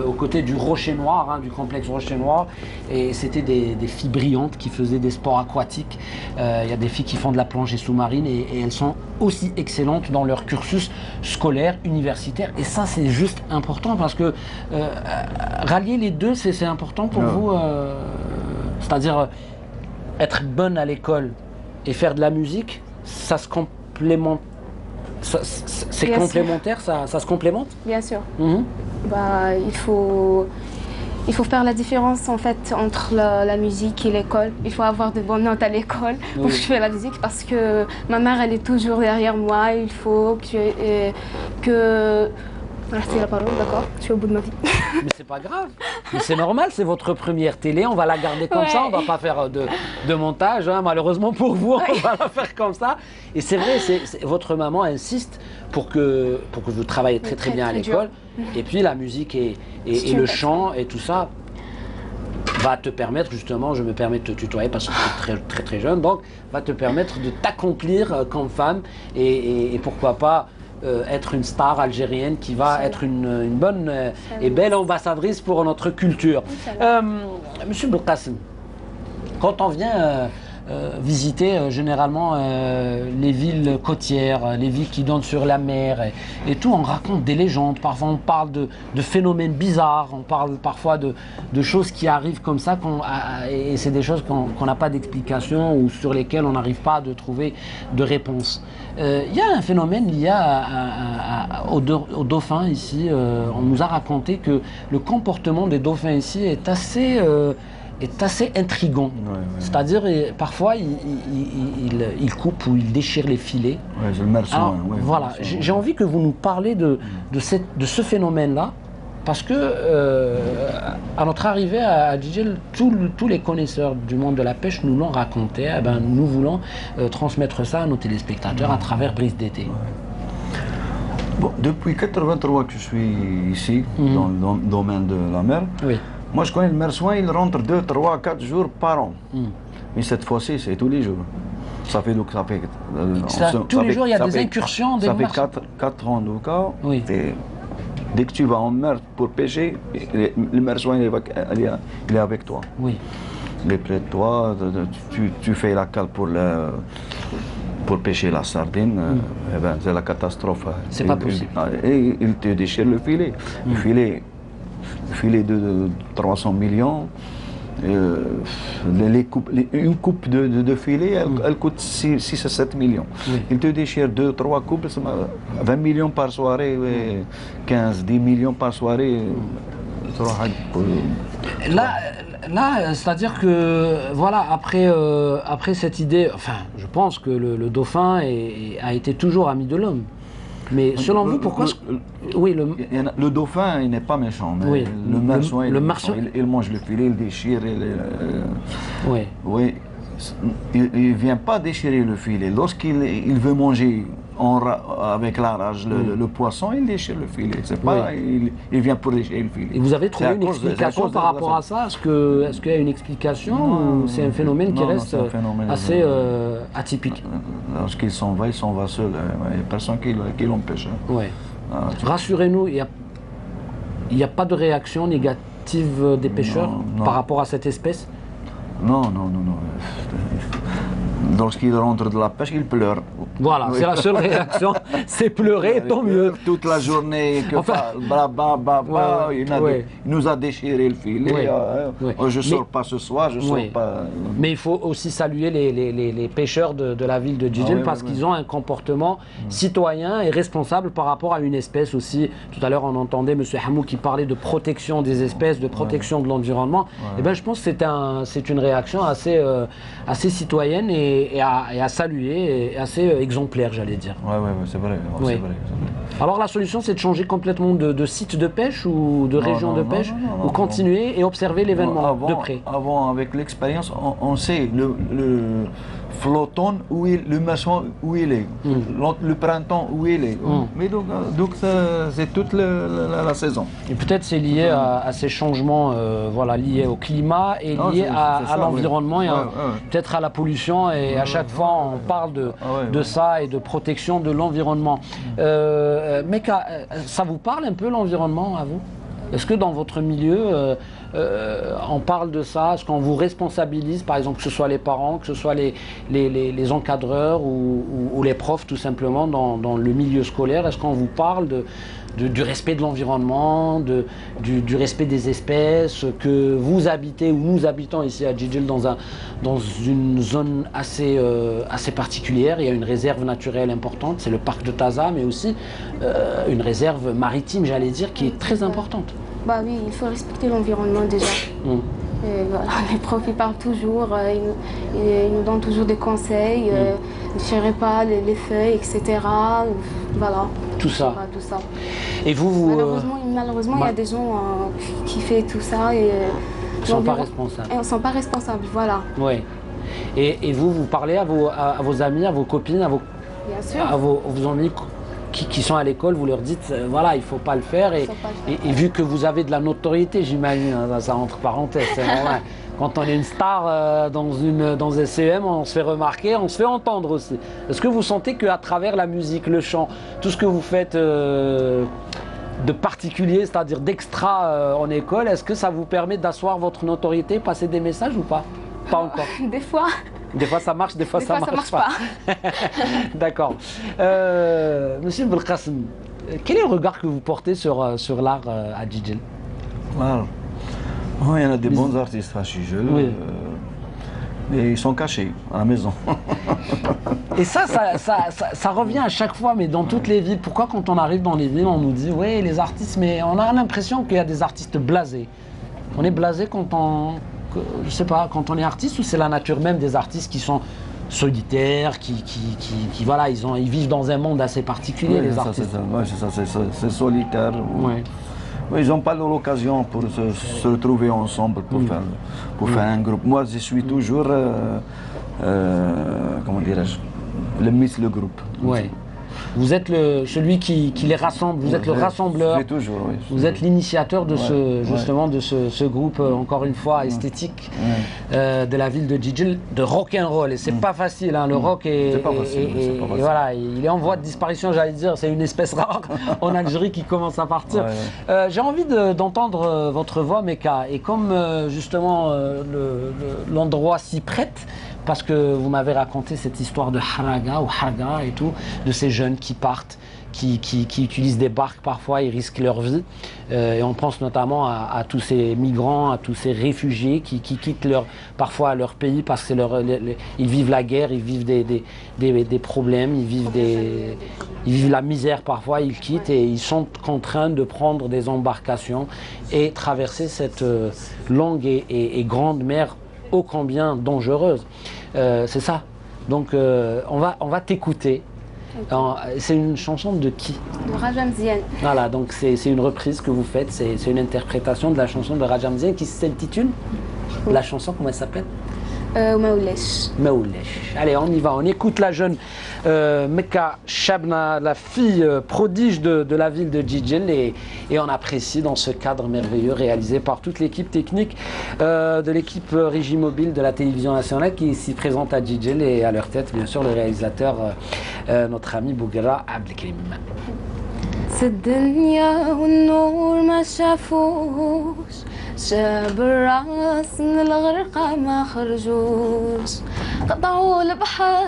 aux côtés du Rocher Noir, du complexe Rocher Noir. Et c'était des filles brillantes qui faisaient des sports aquatiques. Il y a des filles qui font de la plongée sous-marine et elles sont aussi excellentes dans leur cursus scolaire, universitaire. Et ça, c'est juste important parce que rallier les deux, c'est important pour vous. C'est-à-dire être bonne à l'école et faire de la musique. Ça se complémente, c'est complémentaire, ça se complémente? Bien sûr. Il faut faire la différence en fait entre la musique et l'école. Il faut avoir de bonnes notes à l'école pour que je fais la musique parce que ma mère elle est toujours derrière moi. Il faut que c'est la parole, d'accord? Je suis au bout de ma vie. Mais c'est pas grave. Mais c'est normal, c'est votre première télé, on va la garder comme ça, on va pas faire de montage, malheureusement pour vous, on va la faire comme ça. Et c'est vrai, votre maman insiste pour que vous travaillez très bien à l'école. Et puis la musique et le chant et tout ça va te permettre justement, je me permets de te tutoyer parce que tu es très jeune, donc va te permettre de t'accomplir comme femme et pourquoi pas être une star algérienne qui va être une bonne et belle ambassadrice pour notre culture. Monsieur Belkacem, quand on vient visiter généralement les villes côtières, les villes qui donnent sur la mer et tout, on raconte des légendes, parfois on parle de phénomènes bizarres, on parle parfois de choses qui arrivent comme ça et c'est des choses qu'on n'a pas d'explication ou sur lesquelles on n'arrive pas à trouver de réponse. Il y a un phénomène lié au dauphin ici, on nous a raconté que le comportement des dauphins ici est assez intrigant. C'est-à-dire, parfois, il coupe ou il déchire les filets. C'est le merson. Voilà, j'ai envie que vous nous parlez de ce phénomène-là, parce que à notre arrivée à Djidjel, tous les connaisseurs du monde de la pêche nous l'ont raconté. Nous voulons transmettre ça à nos téléspectateurs à travers Brise d'été. Bon, depuis 1983 que je suis ici, dans le domaine de la mer, moi je connais le mersoin, il rentre 2, 3, 4 jours par an. Mais cette fois-ci, c'est tous les jours. Tous les jours, il y a des incursions. Ça fait 4 ans de cas. Dès que tu vas en mer pour pêcher, le mersoin il est avec toi. Il est près de toi, tu fais la cale pour pêcher la sardine, c'est la catastrophe. C'est pas possible. Et il te déchire le filet. Le filet de 300 millions. Une coupe de filet, elle coûte 6 à 7 millions. Il te déchire 2-3 coupes, 20 millions par soirée, 15-10 millions par soirée. Là, c'est-à-dire que, voilà, après cette idée, enfin, je pense que le dauphin a été toujours ami de l'homme. Mais selon vous, pourquoi le dauphin, il n'est pas méchant, mais le merson, il mange le filet, il déchire. Il ne vient pas déchirer le filet. Lorsqu'il veut manger avec la rage le poisson, il déchire le filet. Il vient pour déchirer le filet. Et vous avez trouvé une explication par rapport à ça? Est-ce qu'il y a une explication ou c'est un phénomène qui reste assez atypique? Lorsqu'il s'en va seul. Il n'y a personne qui l'empêche. Rassurez-nous, il n'y a pas de réaction négative des pêcheurs par rapport à cette espèce? Non. lorsqu'il rentre de la pêche, il pleure. Voilà, Oui. c'est la seule réaction, c'est pleurer, tant mieux. Toute la journée, que Enfin, ouais, ouais. il nous a déchiré le filet. Ouais, ouais. Je ne sors Mais- pas ce soir, je ne sors Oui. pas. Mais il faut aussi saluer les pêcheurs de la ville de Djidjel oui, parce oui, qu'ils ont un comportement citoyen et responsable par rapport à une espèce aussi. Tout à l'heure, on entendait M. Hamou qui parlait de protection des espèces, de protection de l'environnement. Et ben, je pense que c'est une réaction assez citoyenne et à saluer, et assez exemplaire, j'allais dire. Oui, c'est vrai. Oui. C'est vrai. Alors la solution, c'est de changer complètement de site de pêche ou de région non, de non, pêche, non, ou continuer et observer l'événement de près. Avant, avec l'expérience, on sait le flottant où le maçon où il est, le printemps où il est. Mais donc c'est toute la saison. Et peut-être c'est lié à ces changements voilà, liés au climat et Non, liés c'est à ça, l'environnement oui. et Ouais. peut-être à la pollution. Et à chaque fois, on parle de ça et de protection de l'environnement. Mecca, ça vous parle un peu l'environnement à vous? Est-ce que dans votre milieu, on parle de ça? Est-ce qu'on vous responsabilise, par exemple, que ce soit les parents, que ce soit les encadreurs ou les profs, tout simplement, dans le milieu scolaire? Est-ce qu'on vous parle du respect de l'environnement, du respect des espèces, que vous habitez ou nous habitons ici à Djidjel dans une zone assez particulière? Il y a une réserve naturelle importante, c'est le parc de Taza, mais aussi une réserve maritime, j'allais dire, qui est très importante. Bah oui, il faut respecter l'environnement déjà. Et voilà, les profs ils parlent toujours, ils nous donnent toujours des conseils, ne tirez pas les feuilles, etc. Voilà. Tout ça. Voilà, tout ça. Et vous Malheureusement, il y a des gens qui font tout ça et ne sont pas responsables. Ils ne sont pas responsables, voilà. Oui. Et vous parlez à vos amis, à vos copines, Bien sûr. à vos amis qui sont à l'école, vous leur dites, voilà, il ne faut pas le faire. Et vu que vous avez de la notoriété, j'imagine, hein, ça entre parenthèses, c'est normal. Quand on est une star dans un CEM, on se fait remarquer, on se fait entendre aussi. Est-ce que vous sentez qu'à travers la musique, le chant, tout ce que vous faites de particulier, c'est-à-dire d'extra en école, est-ce que ça vous permet d'asseoir votre notoriété, passer des messages ou pas? Pas encore. Des fois. Des fois ça marche, des fois ça marche pas. D'accord. Monsieur Belkacem, quel est le regard que vous portez sur l'art à Djidjel? Voilà. Il y en a des bons artistes à Djidjel, mais ils sont cachés à la maison. Et ça revient à chaque fois, mais dans toutes les villes. Pourquoi quand on arrive dans les villes, on nous dit, oui, les artistes, mais on a l'impression qu'il y a des artistes blasés. On est blasé je sais pas, quand on est artiste, ou c'est la nature même des artistes qui sont solitaires, qui voilà, ils vivent dans un monde assez particulier, les artistes. C'est solitaire. Ouais. Oui, ils n'ont pas l'occasion pour se retrouver ensemble pour faire un groupe. Moi, je suis toujours, comment dirais-je, le groupe. Ouais. Vous êtes celui qui les rassemble, vous êtes le rassembleur. Je toujours, oui. Vous êtes l'initiateur de ce groupe, encore une fois, esthétique de la ville de Djidjel, de rock'n'roll. Et c'est pas facile, hein, le rock est pas facile. Voilà, il est en voie de disparition, j'allais dire. C'est une espèce rare en Algérie qui commence à partir. J'ai envie d'entendre votre voix, Mecca. Et comme justement l'endroit s'y prête, parce que vous m'avez raconté cette histoire de haraga ou harga et tout, de ces jeunes qui partent, qui utilisent des barques parfois, ils risquent leur vie. Et on pense notamment à tous ces migrants, à tous ces réfugiés qui quittent parfois leur pays parce que ils vivent la guerre, ils vivent des problèmes, ils vivent la misère parfois, ils quittent et ils sont contraints de prendre des embarcations et traverser cette longue et grande mer ô combien dangereuse. C'est ça. Donc on va t'écouter. C'est une chanson de qui? De Raja Mziane. Voilà, donc c'est une reprise que vous faites, c'est une interprétation de la chanson de Raja Mziane qui s'intitule. La chanson, comment elle s'appelle? Maoulesh. Maoulesh. Allez, on y va, on écoute la jeune Mecca Chabna, la fille prodige de la ville de Djidjel, et on apprécie dans ce cadre merveilleux réalisé par toute l'équipe technique de l'équipe Régie Mobile de la télévision nationale qui est ici présente à Djidjel, et à leur tête, bien sûr, le réalisateur, notre ami Bouguera Abdelkrim. الدنيا والنور ما شافوش شاب الراس من الغرقة ما خرجوش قطعوا البحر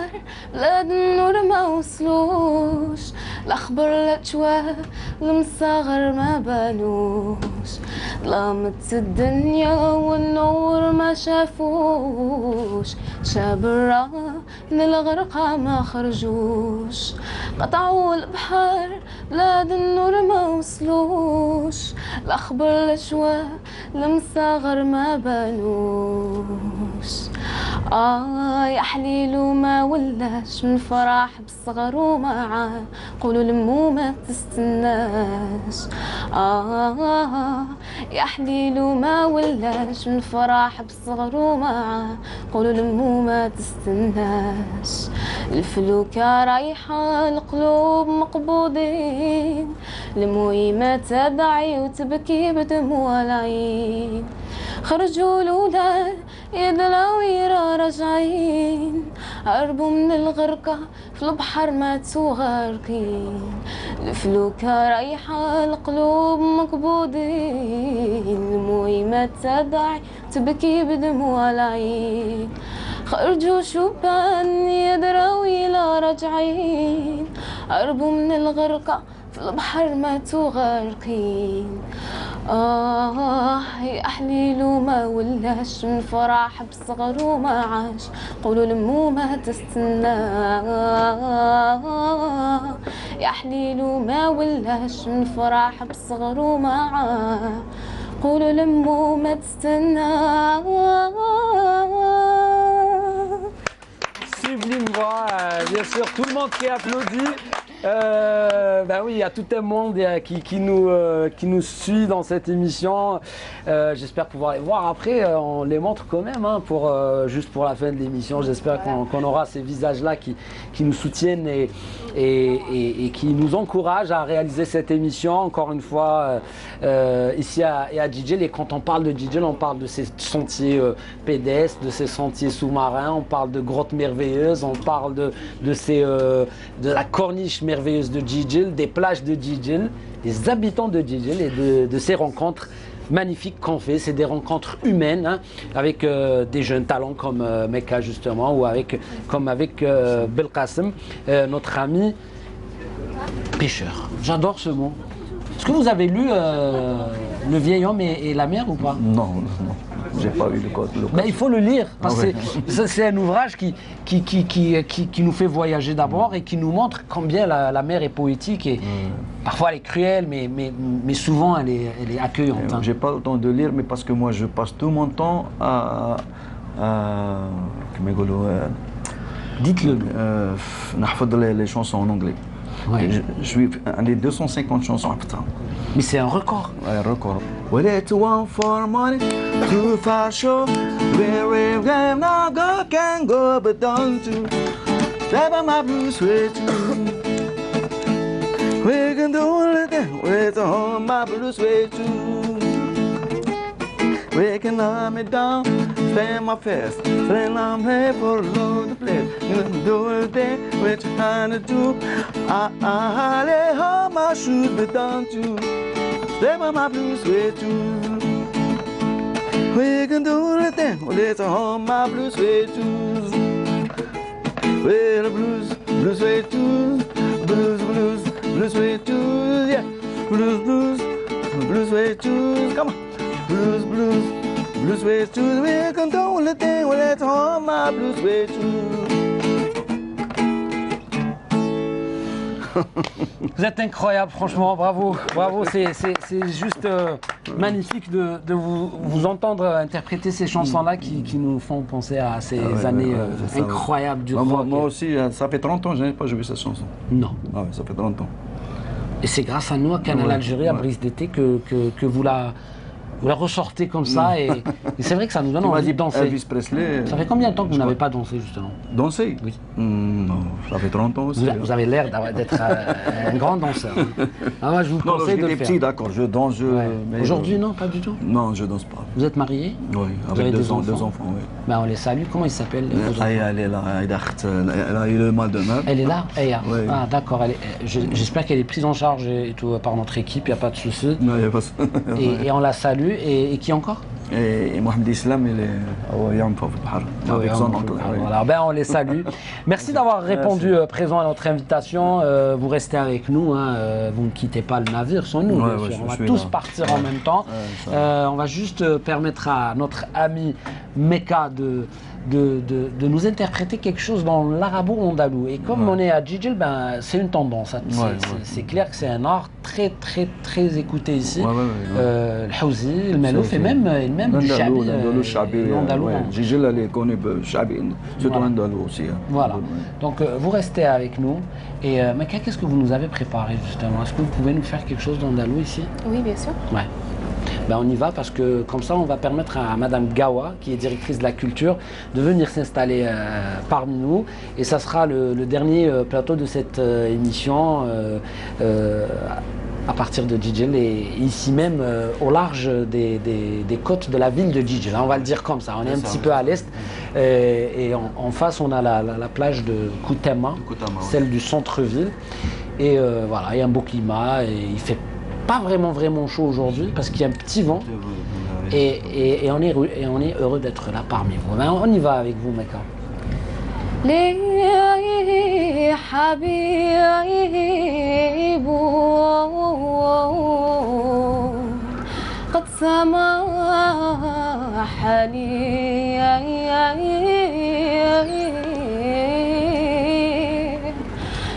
بلاد النور ما وصلوش، الأخبر الأجواء المصغر ما بانوش، ظلمت الدنيا والنور ما شافوش، شابرا من الغرقة ما خرجوش، قطعوا البحر بلاد النور ما وصلوش، الأخبر الأجواء المصغر ما بانوش. يا حليل وما ولاش من فرح بالصغر ومعاه، قولوا لمو ما تستناش. يا حليل وما ولاش من فرح بالصغر ومعاه، قولوا لمو ما تستناش. الفلوكة رايحة القلوب مقبوضين، الموي ما تدعي وتبكي بدموع العين، خرجوا الولاد يا دلاويرة راجعين، هربوا من الغرقة في البحر ماتوا غارقين. الفلوكة رايحة القلوب مقبوضين، الموي ما تدعي تبكي بدموع العين، خرجوا شبان يا دراويلة راجعين، هربوا من الغرقة في البحر ماتوا غارقين. يا حليل وما ولاش من فرح بصغر وما عاش، قولوا لمو ما تستنى. يا حليل وما ولاش من فرح بصغر وما عاش، قولوا لمو ما تستنى. Sublime voix, bien sûr, tout le monde qui applaudit. Ben oui, il y a tout un monde qui nous suit dans cette émission. J'espère pouvoir les voir après. On les montre quand même, hein, juste pour la fin de l'émission. J'espère qu'on aura ces visages-là qui nous soutiennent et qui nous encouragent à réaliser cette émission. Encore une fois, ici à Djidjel. Et quand on parle de Djidjel, on parle de ces sentiers pédestres, de ces sentiers sous-marins, on parle de grottes merveilleuses, on parle de la corniche merveilleuse de Djidjel, des plages de Djidjel, des habitants de Djidjel et de ces rencontres magnifiques qu'on fait. C'est des rencontres humaines, hein, avec des jeunes talents comme Mecca justement, ou comme avec Belkacem, notre ami pêcheur. J'adore ce mot. Est-ce que vous avez lu Le vieil homme et la mer ou pas? Non, non. J'ai pas eu le code. Mais il faut le lire, parce que c'est un ouvrage qui nous fait voyager d'abord et qui nous montre combien la mer est poétique et parfois elle est cruelle, mais souvent elle est accueillante. Hein. J'ai pas le temps de lire, mais parce que moi je passe tout mon temps à Dites-le. Les chansons en anglais. Ouais. Je suis un des 250 chansons à putain. Mais c'est un record. Ouais, record. Well, it's one for money, two for show. Where I'm not go can go, but don't you step on my blues way too. We can do anything with on my blues way too. We can lay me down, spend my fast, then I'm here for a load of place. You can do anything what you're trying to do. I lay home my shoes, but don't you step on my blues way too. We can do anything, well it's on my blues way too. Well the blues way too. Blues way too, yeah. Blues way too, come on. Blues way too. We can do anything, well it's on my blues way too. Vous êtes incroyable, franchement, bravo, bravo, c'est juste magnifique de vous entendre interpréter ces chansons-là qui nous font penser à ces années incroyables du rock. Moi aussi, ça fait 30 ans que je n'ai pas joué cette chanson. Non. Ah ouais, ça fait 30 ans. Et c'est grâce à nous, à Canal Algérie, à Brise d'été, que vous la ressortez comme ça et c'est vrai que ça nous donne envie de danser. Elvis Presley. Ça fait combien de temps que vous n'avez pas dansé justement? Danser? Oui. Non, ça fait 30 ans aussi. Vous avez l'air d'être un grand danseur. Ah, moi, je vous Non, conseille de le j'étais faire. petit, d'accord, je danse. Ouais. Aujourd'hui, non, pas du tout. Non, je danse pas. Vous êtes marié? Oui, Vous avez avec des deux enfants, oui. Ben, on les salue. Comment ils s'appellent? Elle est là, elle a eu le mal de mer. Elle est là? Aya. Oui. Ah, d'accord. J'espère qu'elle est prise en charge et tout par notre équipe, il n'y a pas de souci. Non, il n'y a pas ça. Et on la salue. Et qui encore? Et Mohamed Islam, il est en avec son oncle. Voilà, ben on les salue. Merci d'avoir répondu présent à notre invitation. Vous restez avec nous, hein. Vous ne quittez pas le navire sans nous. Bien sûr. On va tous partir en même temps. On va juste permettre à notre ami Mecca de nous interpréter quelque chose dans l'arabo-andalou. Et comme on est à Djidjel, ben, c'est une tendance. C'est clair que c'est un art très écouté ici. Le Houzi, le Malouf et même du Chabi. L'andalou. Djidjel, elle est connue pour Chabi, surtout l'andalou aussi. Voilà. Donc vous restez avec nous. Et Mecca, qu'est-ce que vous nous avez préparé justement? Est-ce que vous pouvez nous faire quelque chose d'andalou ici? Oui, bien sûr. Ouais. Ben on y va parce que comme ça on va permettre à Madame Gawa, qui est directrice de la culture, de venir s'installer parmi nous. Et ça sera le dernier plateau de cette émission à partir de Djidjel et ici même au large des côtes de la ville de Djidjel. On va le dire comme ça, on est un petit peu à l'est et en face on a la plage de Koutama, celle du centre-ville. Et voilà, il y a un beau climat et il fait pas vraiment chaud aujourd'hui parce qu'il y a un petit vent et on est heureux d'être là parmi vous. Ben, on y va avec vous, Mecca. لي حبيب قد سمحني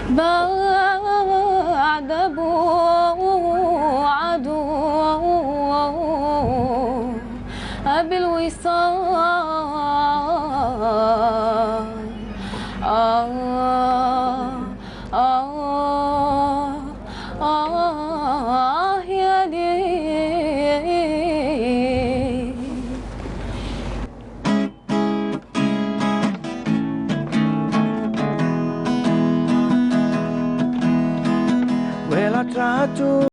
بعد عدو بالوصال يا ليل Well, I tried to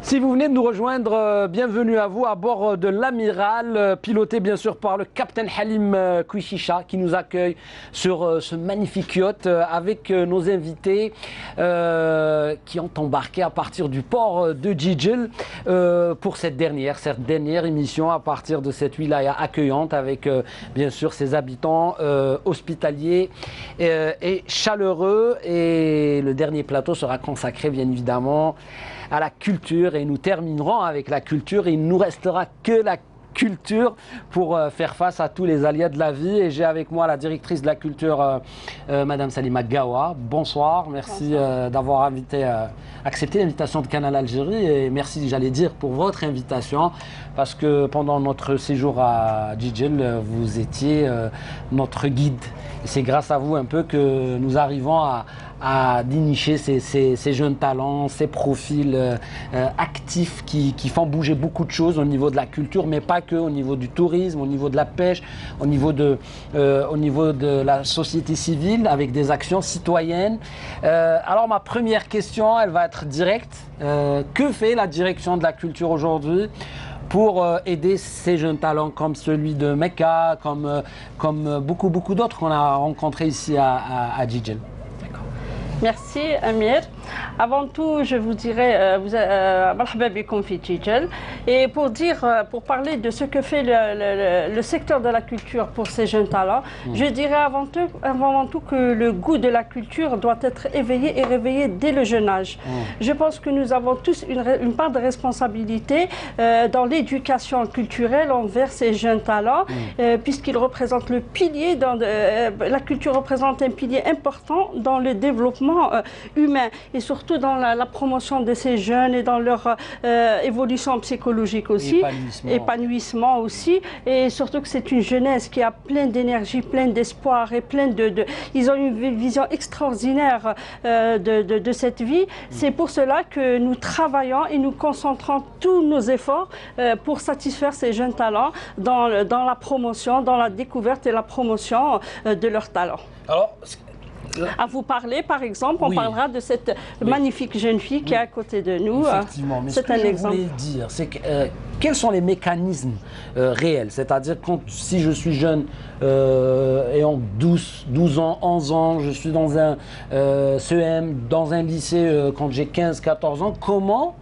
Si vous venez de nous rejoindre, bienvenue à vous à bord de l'Amiral, piloté bien sûr par le capitaine Halim Kouichisha qui nous accueille sur ce magnifique yacht avec nos invités qui ont embarqué à partir du port de Djidjel pour cette dernière émission à partir de cette wilaya accueillante avec bien sûr ses habitants hospitaliers et chaleureux. Et le dernier plateau sera consacré bien évidemment à la culture et nous terminerons avec la culture. Il ne nous restera que la culture pour faire face à tous les aléas de la vie. Et j'ai avec moi la directrice de la culture, Madame Salima Gawa. Bonsoir, merci d'avoir accepté l'invitation de Canal Algérie et merci, j'allais dire, pour votre invitation parce que pendant notre séjour à Djidjel, vous étiez notre guide. Et c'est grâce à vous un peu que nous arrivons à dénicher ces jeunes talents, ces profils actifs qui font bouger beaucoup de choses au niveau de la culture, mais pas que, au niveau du tourisme, au niveau de la pêche, au niveau de la société civile, avec des actions citoyennes. Alors ma première question, elle va être directe. Que fait la direction de la culture aujourd'hui pour aider ces jeunes talents comme celui de Mecca, comme beaucoup d'autres qu'on a rencontrés ici à Djidjel? Merci Amir. Avant tout, je vous dirais marhaba bikoum fi Djidjel. Et pour parler de ce que fait le secteur de la culture pour ces jeunes talents, je dirais avant tout que le goût de la culture doit être éveillé et réveillé dès le jeune âge. Je pense que nous avons tous une part de responsabilité dans l'éducation culturelle envers ces jeunes talents, puisqu'ils représentent le pilier, la culture représente un pilier important dans le développement humain et surtout dans la promotion de ces jeunes et dans leur évolution psychologique aussi, épanouissement aussi, et surtout que c'est une jeunesse qui a plein d'énergie, plein d'espoir et ils ont une vision extraordinaire de cette vie. C'est pour cela que nous travaillons et nous concentrons tous nos efforts pour satisfaire ces jeunes talents dans la promotion, dans la découverte et la promotion de leurs talents. Alors, à vous parler, par exemple, on parlera de cette magnifique jeune fille qui est à côté de nous. Effectivement, mais ce que je voulais dire, c'est que quels sont les mécanismes réels? C'est-à-dire, si je suis jeune, ayant 12 ans, 11 ans, je suis dans un CEM, dans un lycée quand j'ai 15-14 ans, comment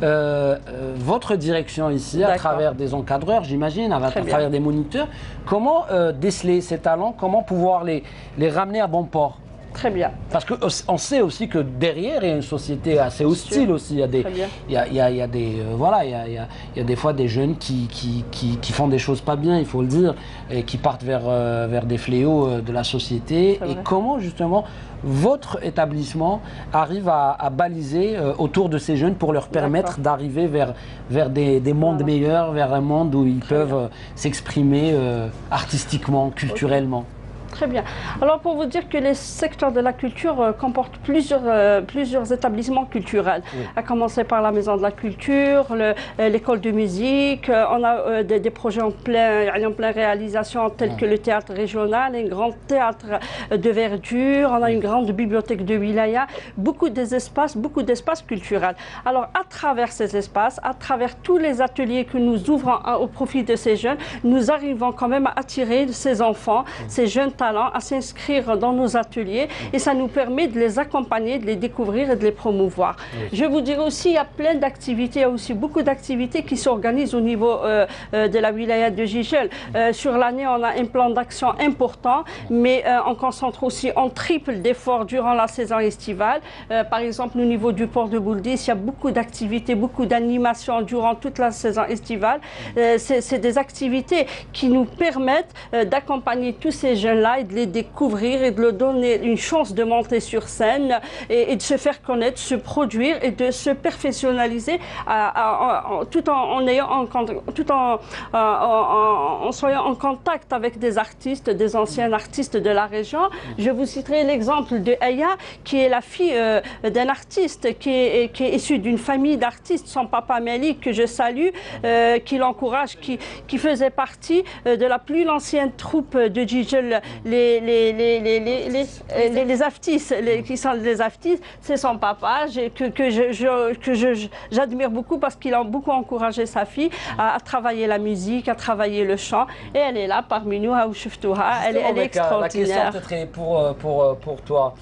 votre direction ici, à travers des encadreurs, j'imagine, à travers des moniteurs, comment déceler ces talents, comment pouvoir les ramener à bon port? Très bien. Parce qu'on sait aussi que derrière, il y a une société assez hostile aussi. Il y a des fois des jeunes qui font des choses pas bien, il faut le dire, et qui partent vers des fléaux de la société. Et comment justement votre établissement arrive à baliser autour de ces jeunes pour leur permettre d'arriver vers des mondes meilleurs, vers un monde où ils peuvent s'exprimer artistiquement, culturellement? Très bien. Alors pour vous dire que les secteurs de la culture comportent plusieurs établissements culturels, à commencer par la Maison de la Culture, l'école de musique, on a des projets en pleine réalisation tels que le théâtre régional, un grand théâtre de verdure, on a une grande bibliothèque de wilaya, beaucoup d'espaces culturels. Alors à travers ces espaces, à travers tous les ateliers que nous ouvrons au profit de ces jeunes, nous arrivons quand même à attirer ces enfants, ces jeunes talents à s'inscrire dans nos ateliers et ça nous permet de les accompagner, de les découvrir et de les promouvoir. Je vous dirais aussi, il y a plein d'activités, il y a aussi beaucoup d'activités qui s'organisent au niveau de la wilaya de Djidjel. Sur l'année, on a un plan d'action important, mais on concentre aussi, on triple d'efforts durant la saison estivale. Par exemple, au niveau du port de Bouldis, il y a beaucoup d'activités, beaucoup d'animations durant toute la saison estivale. C'est des activités qui nous permettent d'accompagner tous ces jeunes-là et de les découvrir et de leur donner une chance de monter sur scène et de se faire connaître, se produire et de se professionnaliser tout en soyant en contact avec des artistes, des anciens artistes de la région. Je vous citerai l'exemple de Aya, qui est la fille d'un artiste qui est issu d'une famille d'artistes, son papa Malik, que je salue, qui l'encourage, qui faisait partie de la plus ancienne troupe de Djidjel, les Aftis, qui sont les Aftis, c'est son papa que j'admire beaucoup parce qu'il a beaucoup encouragé sa fille à travailler la musique, à travailler le chant, et elle est là parmi nous, elle est extraordinaire. La question peut-être est pour toi.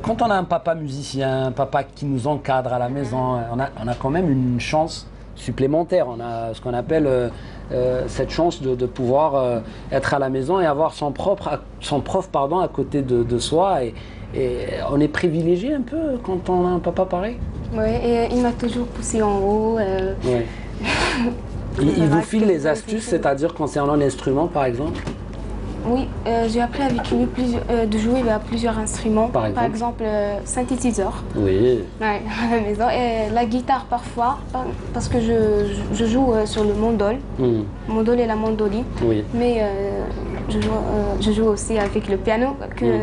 quand on a un papa musicien, un papa qui nous encadre à la maison, on a quand même une chance supplémentaire. On a ce qu'on appelle cette chance de pouvoir être à la maison et avoir son prof à côté de soi. Et on est privilégié un peu quand on a un papa pareil. Oui, et il m'a toujours poussé en haut. Ouais. Il vous file les astuces, c'est-à-dire concernant l'instrument par exemple? Oui, j'ai appris avec lui de jouer à plusieurs instruments. Par exemple, synthétiseur. Oui. Ouais, à la maison. Et la guitare parfois, parce que je joue sur le mandol. Mandol et la mandoline. Oui. Mais je joue aussi avec le piano,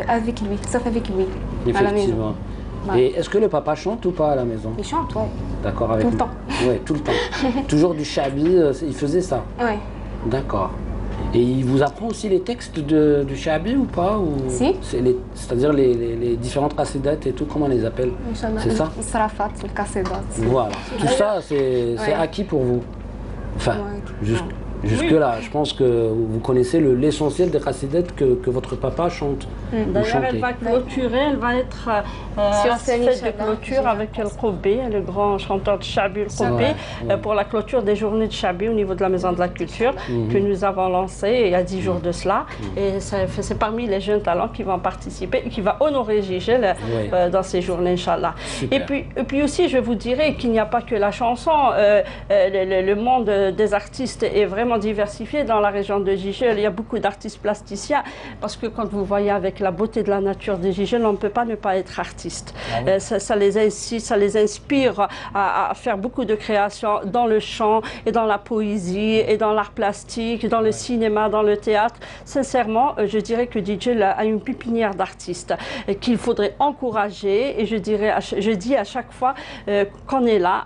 avec lui, sauf avec lui, à la maison. Ouais. Et est-ce que le papa chante ou pas à la maison? Il chante, oui. D'accord, avec tout le temps. Oui, tout le temps. Toujours du shabi, il faisait ça? Oui. D'accord. Et il vous apprend aussi les textes du shabi ou pas? Si. C'est-à-dire les différentes qasidat et tout, comment on les appelle? C'est ça? Le sarafat, le qasidat. Voilà. Tout ça, c'est acquis pour vous. Enfin, jusque-là, je pense que vous connaissez l'essentiel des qasidat que votre papa chante. D'ailleurs, elle va clôturer, elle va être sur fête de clôture avec El Koubi, le grand chanteur de Shabi, El Koubi, pour la clôture des journées de Shabi au niveau de la Maison de la Culture que nous avons lancée il y a 10 jours de cela. Et c'est parmi les jeunes talents qui vont participer et qui va honorer Jijel dans ces journées, Inch'Allah. Et puis aussi, je vous dirais qu'il n'y a pas que la chanson. Le monde des artistes est vraiment diversifié dans la région de Jijel. Il y a beaucoup d'artistes plasticiens parce que quand vous voyez avec la beauté de la nature de Jijel, on ne peut pas ne pas être artiste. Ça les incite, ça les inspire à faire beaucoup de créations dans le chant et dans la poésie et dans l'art plastique, dans le cinéma, dans le théâtre. Sincèrement, je dirais que Jijel a une pépinière d'artistes qu'il faudrait encourager et je dis à chaque fois qu'on est là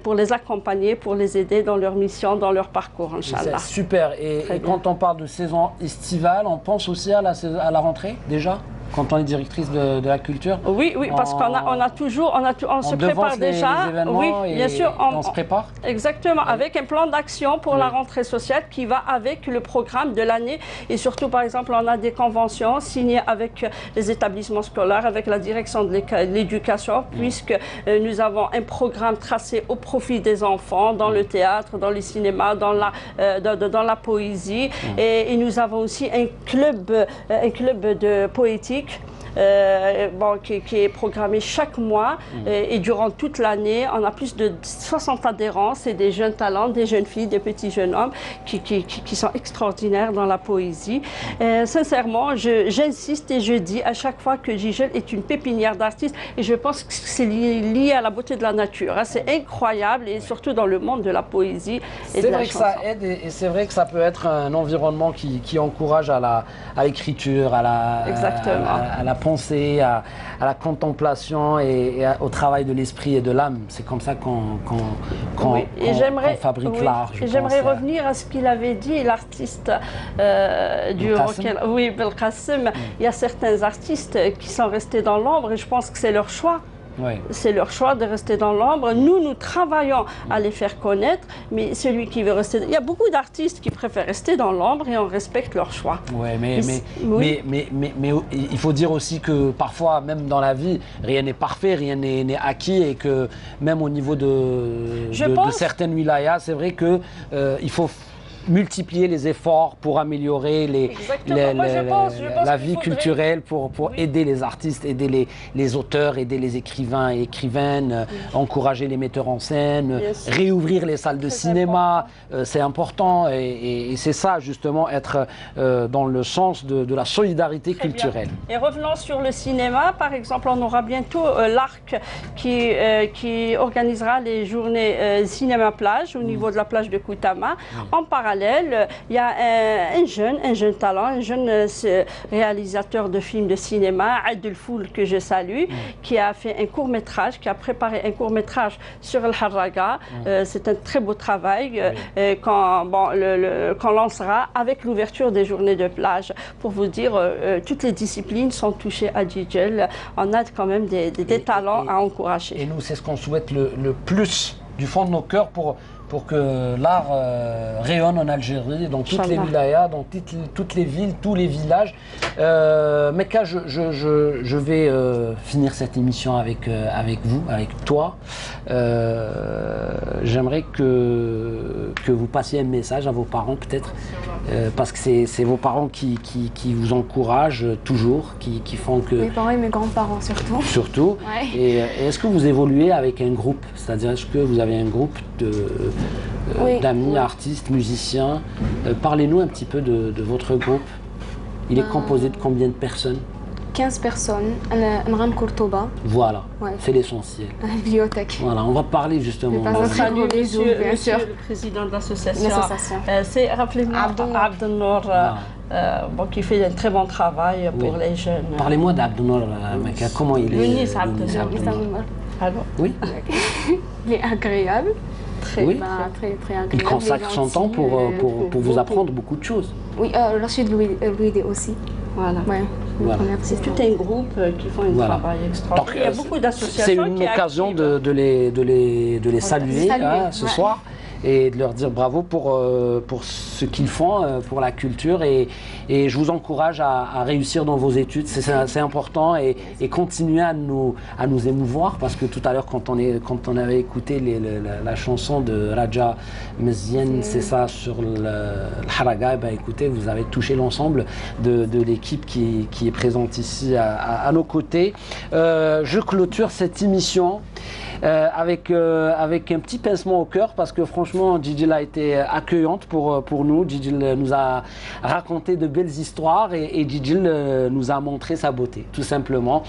pour les accompagner, pour les aider dans leur mission, dans leur parcours, Inch'Allah. Super. Et quand on parle de saison estivale, on pense aussi à la rentrée déjà? Quand on est directrice de la culture? Oui, parce qu'on on se prépare déjà. Les événements oui, bien sûr. On se prépare? Exactement, avec un plan d'action pour la rentrée sociale qui va avec le programme de l'année. Et surtout, par exemple, on a des conventions signées avec les établissements scolaires, avec la direction de l'éducation, puisque nous avons un programme tracé au profit des enfants dans le théâtre, dans le cinéma, dans la poésie. Et nous avons aussi un club de poétique qui est programmé chaque mois et durant toute l'année. On a plus de 60 adhérents, c'est des jeunes talents, des jeunes filles, des petits jeunes hommes qui sont extraordinaires dans la poésie. Sincèrement, j'insiste et je dis à chaque fois que Jijel est une pépinière d'artistes et je pense que c'est lié à la beauté de la nature. C'est incroyable et surtout dans le monde de la poésie et de la chanson. C'est vrai que ça aide et c'est vrai que ça peut être un environnement qui encourage à l'écriture, à la pensée, à la contemplation et au travail de l'esprit et de l'âme. C'est comme ça qu'on fabrique l'art. J'aimerais revenir à ce qu'il avait dit, l'artiste du rock. Oui, Belkacem. Il y a certains artistes qui sont restés dans l'ombre et je pense que c'est leur choix. Oui. C'est leur choix de rester dans l'ombre. Nous travaillons à les faire connaître, mais celui qui veut rester... Il y a beaucoup d'artistes qui préfèrent rester dans l'ombre et on respecte leur choix. Ouais, mais il faut dire aussi que parfois, même dans la vie, rien n'est parfait, rien n'est acquis et que même au niveau de certaines wilayas, c'est vrai qu'il faut multiplier les efforts pour améliorer la vie culturelle, pour aider les artistes, aider les auteurs, aider les écrivains et écrivaines, encourager les metteurs en scène, réouvrir les salles de cinéma. C'est important et c'est ça justement, être dans le sens de la solidarité culturelle. Et revenons sur le cinéma, par exemple, on aura bientôt l'Arc qui organisera les journées cinéma-plage au niveau de la plage de Koutama. En parallèle, il y a un jeune talent, un jeune réalisateur de films de cinéma, Adel Foul, que je salue, qui a fait un court-métrage, qui a préparé un court-métrage sur El Harraga. C'est un très beau travail qu'on lancera avec l'ouverture des journées de plage. Pour vous dire, toutes les disciplines sont touchées à Jijel. On a quand même des talents à encourager. Et nous, c'est ce qu'on souhaite le plus du fond de nos cœurs pour pour que l'art rayonne en Algérie, dans toutes les wilayas, dans toutes les villes, tous les villages. Mecca, je vais finir cette émission avec vous, avec toi. J'aimerais que vous passiez un message à vos parents peut-être, parce que c'est vos parents qui vous encouragent toujours, qui font que... Mes parents et mes grands-parents surtout. Surtout. Ouais. Et est-ce que vous évoluez avec un groupe? C'est-à-dire, est-ce que vous avez un groupe d'amis, artistes, musiciens? Parlez-nous un petit peu de votre groupe. Il est composé de combien de personnes? 15 personnes. Amram Kourtouba. Voilà, ouais. C'est l'essentiel. La bibliothèque. Voilà, on va parler justement. Salut, monsieur le président de l'association. Rappelez-moi Abdelnour, qui fait un très bon travail pour les jeunes. Parlez-moi d'Abdelnour, comment il est? Younis Abdelnour. Alors, oui. Il est agréable. Très agréable. Il consacre son temps pour vous apprendre beaucoup de choses. Oui, Rachid Louidi aussi. Voilà. Ouais. Voilà. C'est tout un groupe qui font un travail extraordinaire. Il y a beaucoup d'associations. C'est une occasion de les saluer ce soir et de leur dire bravo pour ce qu'ils font pour la culture et je vous encourage à réussir dans vos études, c'est important et continuer à nous émouvoir parce que tout à l'heure quand on avait écouté la chanson de Raja Mezien, c'est ça sur le Haraga, écoutez, vous avez touché l'ensemble de l'équipe qui est présente ici à nos côtés. Je clôture cette émission avec un petit pincement au cœur parce que franchement Djidjil a été accueillante pour nous. Djidjil nous a raconté de belles histoires et Djidjil nous a montré sa beauté tout simplement.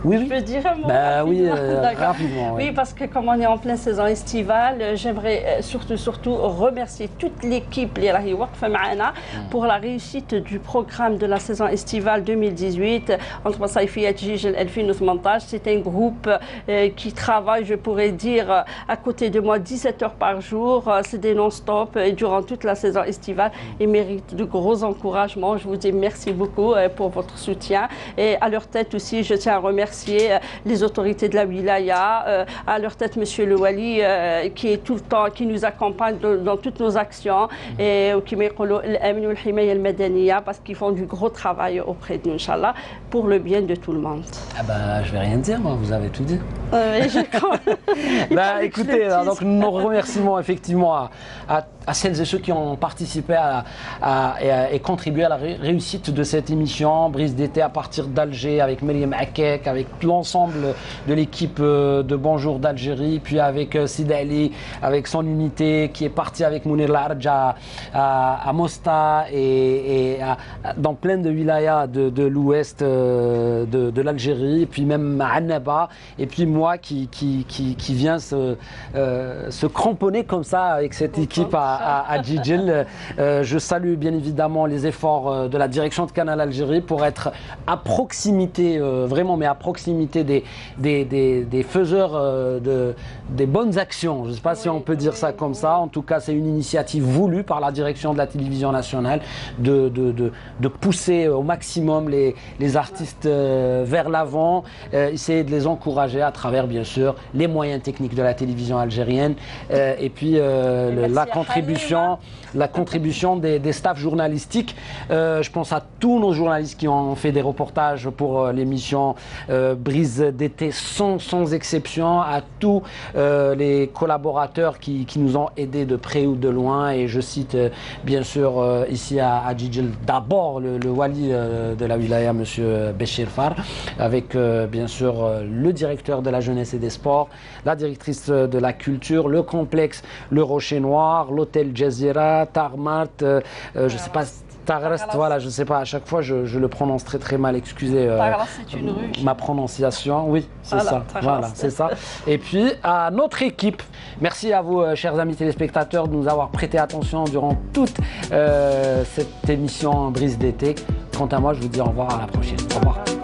Oui, je peux dire un mot rapidement. Oui, parce que comme on est en pleine saison estivale, j'aimerais surtout remercier toute l'équipe pour la réussite du programme de la saison estivale 2018 entre Saïfia et Djidjil 2018. C'est un groupe qui travaille, je pourrais dire, à côté de moi 17 heures par jour. C'est des non-stop et durant toute la saison estivale. Ils méritent de gros encouragements. Je vous dis merci beaucoup pour votre soutien. Et à leur tête aussi, je tiens à remercier les autorités de la wilaya, à leur tête Monsieur le Wali qui est tout le temps, qui nous accompagne dans toutes nos actions et qui parce qu'ils font du gros travail auprès de nous, Inch'Allah, pour le bien de tout le monde. Je vais rien dire, moi, vous avez tout dit. Écoutez, donc nos remerciements effectivement à celles et ceux qui ont participé et contribué à la réussite de cette émission Brise d'été à partir d'Alger avec Meriem Akek, avec l'ensemble de l'équipe de Bonjour d'Algérie, puis avec Sid Ali, avec son unité qui est parti avec Mounir Larj à Mosta et dans plein de wilayas de l'ouest de l'Algérie, puis même à Annaba, et puis moi qui viens se cramponner comme ça avec cette équipe à Djidjil. Je salue bien évidemment les efforts de la direction de Canal Algérie pour être à proximité, vraiment, mais à proximité des faiseurs des bonnes actions. Je ne sais pas si on peut dire ça comme ça. En tout cas, c'est une initiative voulue par la direction de la télévision nationale de pousser au maximum les artistes vers l'avant, essayer de les encourager à travers, bien sûr, les moyens techniques de la télévision algérienne et puis la contribution des staffs journalistiques. Je pense à tous nos journalistes qui ont fait des reportages pour l'émission Brise d'été sans exception, à tous les collaborateurs qui nous ont aidés de près ou de loin, et je cite bien sûr ici à Djidjil d'abord le wali de la wilaya, monsieur Béchir Far, avec bien sûr le directeur de la jeunesse et des sports, la directrice de la culture, le complexe Le Rocher Noir, l'hôtel Jazeera, Tarmat, je sais pas, Tagrast, voilà, je sais pas, à chaque fois je le prononce très mal, excusez c'est une rue. Ma prononciation, oui, c'est ça, voilà, c'est ça. Et puis à notre équipe, merci à vous chers amis téléspectateurs de nous avoir prêté attention durant toute cette émission Brise d'été. Quant à moi, je vous dis au revoir, à la prochaine. Au revoir.